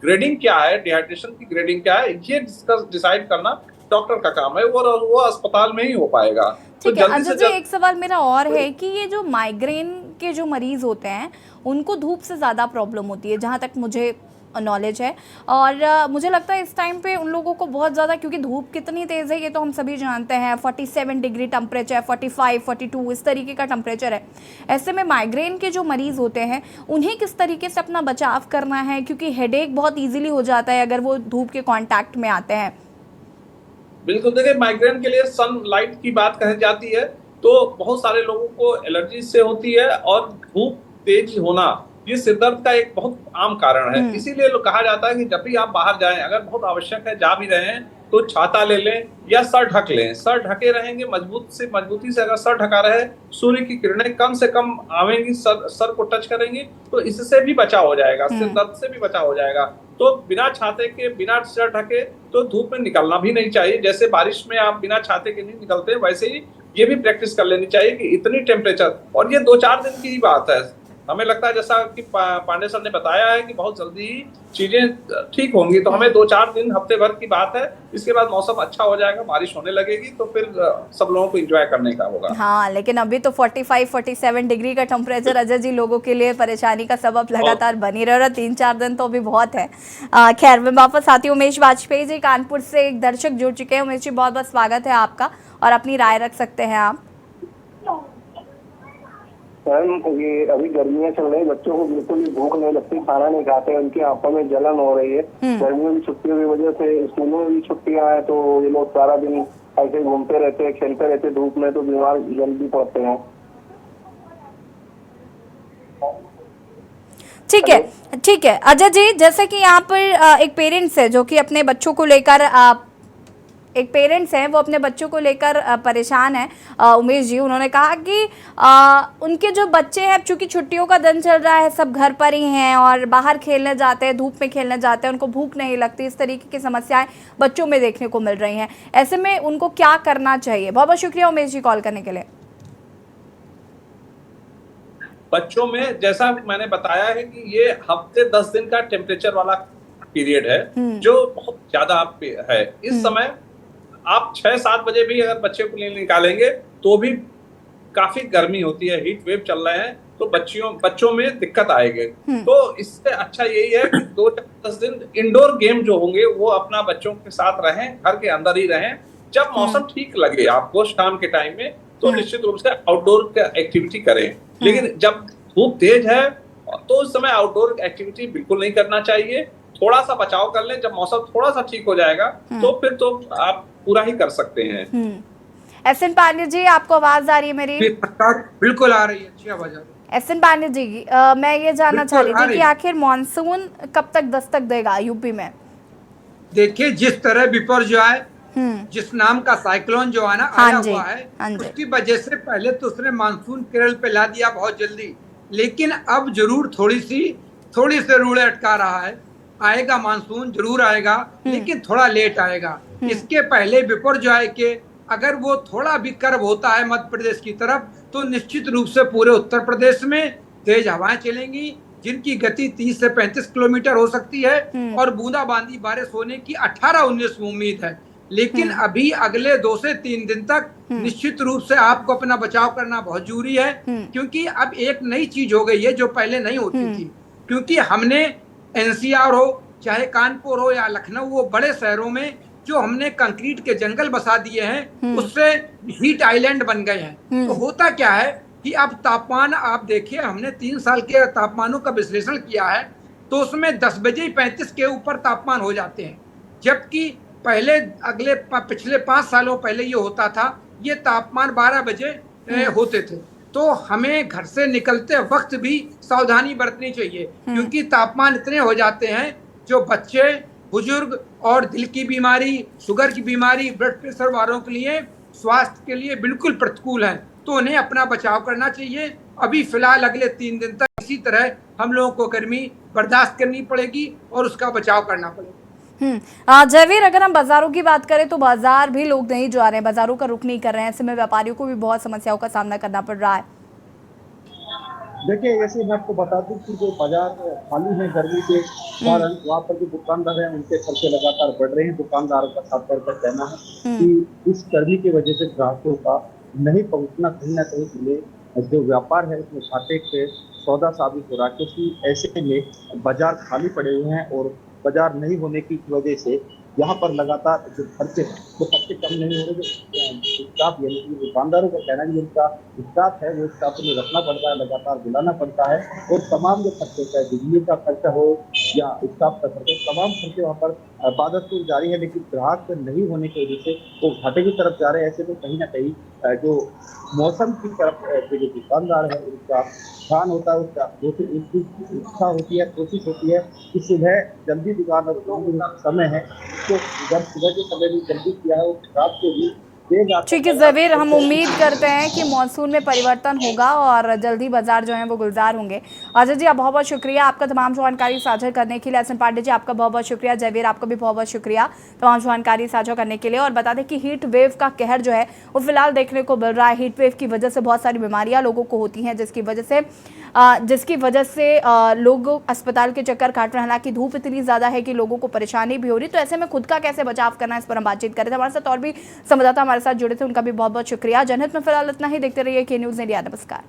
ग्रेडिंग क्या है, डिहाइड्रेशन की ग्रेडिंग क्या है, ये डिसाइड करना डॉक्टर का काम है, वो अस्पताल में ही हो पाएगा। ठीक है अजय जी, एक सवाल मेरा और है कि ये जो माइग्रेन के जो मरीज होते हैं उनको धूप से ज़्यादा प्रॉब्लम होती है, जहाँ तक मुझे नॉलेज है, और मुझे लगता है इस टाइम पे उन लोगों को बहुत ज़्यादा, क्योंकि धूप कितनी तेज़ है ये तो हम सभी जानते हैं, 47 डिग्री टेम्परेचर, 45, 42 इस तरीके का टेम्परेचर है। ऐसे में माइग्रेन के जो मरीज़ होते हैं उन्हें किस तरीके से अपना बचाव करना है, क्योंकि हेडेक बहुत ईजिली हो जाता है अगर वो धूप के कॉन्टैक्ट में आते हैं। बिल्कुल, देखिए माइग्रेन के लिए सनलाइट की बात कही जाती है, तो बहुत सारे लोगों को एलर्जी से होती है, और धूप तेज होना ये सिरदर्द का एक बहुत आम कारण है। इसीलिए कहा जाता है कि जब भी आप बाहर जाएं, अगर बहुत आवश्यक है, जा भी रहे हैं, तो छाता ले लें या सर ढक लें। सर ढके रहेंगे, मजबूती से अगर सर ढका रहे, सूर्य की किरणें कम से कम आवेंगी, सर को टच करेंगी, तो इससे भी बचाव हो जाएगा, सिरदर्द से भी बचाव हो जाएगा। तो बिना छाते के, बिना सर ढके तो धूप में निकलना भी नहीं चाहिए। जैसे बारिश में आप बिना छाते के नहीं निकलते, वैसे ही ये भी प्रैक्टिस कर लेनी चाहिए कि इतनी टेम्परेचर, और ये 2-4 दिन की ही बात है। हमें लगता है जैसा कि पांडे सर ने बताया है कि बहुत जल्दी ही चीजें ठीक होंगी, तो हमें 2-4 दिन, हफ्ते भर की बात है, इसके बाद मौसम अच्छा हो जाएगा, बारिश होने लगेगी, तो फिर सब लोगों को एंजॉय करने का होगा। हाँ, लेकिन अभी तो 45-47 डिग्री का टेम्परेचर अजय जी लोगों के लिए परेशानी का सबब लगातार बनी रह रहा है। 3-4 दिन तो अभी बहुत है। खैर, मैं वापस आती हूँ। उमेश वाजपेयी जी कानपुर से एक दर्शक जुड़ चुके हैं। उमेश जी, बहुत बहुत स्वागत है आपका, और अपनी राय रख सकते हैं आप। ये अभी गर्मियाँ चल रही, बच्चों को बिल्कुल भी भूख नहीं लगती, खाना नहीं खाते, उनकी आंखों में जलन हो रही है। गर्मियों की छुट्टियों की वजह से स्कूलों में भी छुट्टियां हैं, तो ये लोग सारा दिन ऐसे घूमते रहते हैं, खेलते रहते धूप में, तो बीमार जल्दी पड़ते हैं। ठीक है अजय जी, जैसे कि यहाँ पर एक पेरेंट्स है जो कि अपने बच्चों को लेकर वो अपने बच्चों को लेकर परेशान है। उमेश जी, उन्होंने कहा कि उनके जो बच्चे हैं, चूंकि छुट्टियों का दिन चल रहा है, सब घर पर ही हैं और बाहर खेलने जाते हैं, धूप में खेलने जाते हैं, उनको भूख नहीं लगती, इस तरीके की समस्याएं बच्चों में देखने को मिल रही हैं। ऐसे में उनको क्या करना चाहिए? बहुत बहुत शुक्रिया उमेश जी कॉल करने के लिए। बच्चों में, जैसा मैंने बताया है कि ये हफ्ते 10 दिन का टेम्परेचर वाला पीरियड है, जो बहुत ज्यादा है। इस समय आप 6-7 बजे भी अगर बच्चे को निकालेंगे तो भी काफी गर्मी होती है, हीट वेव चल रहे हैं, तो बच्चों में दिक्कत आएगी। तो इससे अच्छा यही है कि 2-10 दिन इंडोर गेम जो होंगे वो अपना बच्चों के साथ रहें, घर के अंदर ही रहें। जब मौसम ठीक लगे आपको शाम के टाइम में, तो निश्चित रूप से आउटडोर एक्टिविटी करें। लेकिन जब धूप तेज है तो उस समय आउटडोर एक्टिविटी बिल्कुल नहीं करना चाहिए। थोड़ा सा बचाव कर लें, जब मौसम थोड़ा सा ठीक हो जाएगा तो फिर तो आप पूरा ही कर सकते हैं। एसएन पांडे जी, आपको आवाज आ रही है मेरी? बिल्कुल आ रही है, अच्छी आवाज आ रही है। एसएन पांडे जी, मैं ये जानना चाह रही थी कि आखिर मानसून कब तक दस्तक देगा यूपी में? देखिए, जिस तरह विपर्य आए, जिस नाम का साइक्लोन जो आना आया हुआ है, उसकी वजह से पहले तो उसने मानसून केरल पे ला दिया बहुत जल्दी, लेकिन अब जरूर थोड़ी से रूढ़े अटका रहा है। आएगा मानसून, जरूर आएगा, लेकिन थोड़ा लेट आएगा। इसके पहले विपर्य आए के अगर वो थोड़ा भी कर्व होता है मध्य प्रदेश की तरफ, तो निश्चित रूप से पूरे उत्तर प्रदेश में तेज हवाएं चलेंगी, जिनकी गति 30 से 35 किलोमीटर हो सकती है, और बूंदाबांदी बारिश होने की 18-19 में उम्मीद है। लेकिन अभी अगले 2 से 3 दिन तक निश्चित रूप से आपको अपना बचाव करना बहुत जरूरी है, क्योंकि अब एक नई चीज हो गई है जो पहले नहीं होती थी। क्योंकि हमने एनसीआर हो, चाहे कानपुर हो या लखनऊ हो, बड़े शहरों में जो हमने कंक्रीट के जंगल बसा दिए हैं, उससे हीट आइलैंड बन गए हैं। तो होता क्या है कि अब तापमान आप देखिए, हमने 3 साल के तापमानों का विश्लेषण किया है, तो उसमें 10 बजे 35 के ऊपर तापमान हो जाते हैं, जबकि पहले पिछले 5 सालों पहले ये होता था, ये तापमान 12 बजे होते थे। तो हमें घर से निकलते वक्त भी सावधानी बरतनी चाहिए, क्योंकि तापमान इतने हो जाते हैं जो बच्चे, बुजुर्ग और दिल की बीमारी, शुगर की बीमारी, ब्लड प्रेशर वालों के लिए स्वास्थ्य के लिए बिल्कुल प्रतिकूल है। तो उन्हें अपना बचाव करना चाहिए। अभी फिलहाल अगले 3 दिन तक इसी तरह हम लोगों को गर्मी बर्दाश्त करनी पड़ेगी और उसका बचाव करना पड़ेगा। जयवीर, अगर हम बाजारों की बात करें तो बाजार भी लोग नहीं जा रहे हैं, बाजारों का रुख नहीं कर रहे हैं। ऐसे में व्यापारियों को भी बहुत समस्याओं का सामना करना पड़ रहा है। देखिए, जैसे मैं आपको बता दूं कि जो बाजार खाली है गर्मी के कारण, वहाँ पर जो दुकानदार हैं उनके खर्चे लगातार बढ़ रहे हैं। दुकानदारों का साफ तौर पर कहना है कि इस गर्मी की वजह से ग्राहकों का नहीं पहुंचना कहीं ना कहीं के लिए जो व्यापार है उसमें घाटे के सौदा साबित हो रहा है, क्योंकि ऐसे में बाजार खाली पड़े हुए हैं और बाजार नहीं होने की वजह से यहाँ पर लगातार जो खर्चे हैं वो खर्चे कम नहीं हो रहे। जो स्टाफ यानी कि दुकानदारों का कहना है कि उनका स्टाफ है वो स्टाफ में रखना पड़ता है, लगातार बुलाना पड़ता है, और तमाम जो खर्चे चाहे बिजली का खर्चा हो या स्टाफ का खर्चा, तमाम खर्चे वहाँ पर बादल जारी है। लेकिन ग्राहक नहीं होने की वजह से वो घाटे की तरफ जा रहे हैं। ऐसे में कहीं ना कहीं जो मौसम की तरफ जो दुकानदार है उनका ध्यान होता है, उसका इच्छा होती है, कोशिश होती है कि सुबह जल्दी दुकान समय है तो जब सुबह के समय भी जल्दी किया है, रात को भी ठीक है जयवीर, हम उम्मीद करते हैं कि मॉनसून में परिवर्तन होगा और जल्दी बाजार जो है वो गुलजार होंगे। अजय जी, आप बहुत बहुत शुक्रिया आपका तमाम जानकारी साझा करने के लिए। एस एन पांडे जी, आपका बहुत बहुत शुक्रिया। जयवीर, आपका भी बहुत बहुत शुक्रिया तमाम जानकारी साझा करने के लिए। और बता दें कि हीट वेव का कहर जो है वो फिलहाल देखने को मिल रहा है। हीट वेव की वजह से बहुत सारी बीमारियां लोगों को होती हैं, जिसकी वजह से लोग अस्पताल के चक्कर काट रहे हैं। हालांकि धूप इतनी ज़्यादा है कि लोगों को परेशानी भी हो रही, तो ऐसे में खुद का कैसे बचाव करना है इस पर हम बातचीत कर रहे थे। हमारे साथ और भी संवाददाता हमारे साथ जुड़े थे, उनका भी बहुत बहुत शुक्रिया। जनहित में फिलहाल इतना ही। देखते रहिए के न्यूज़ इंडिया। नमस्कार।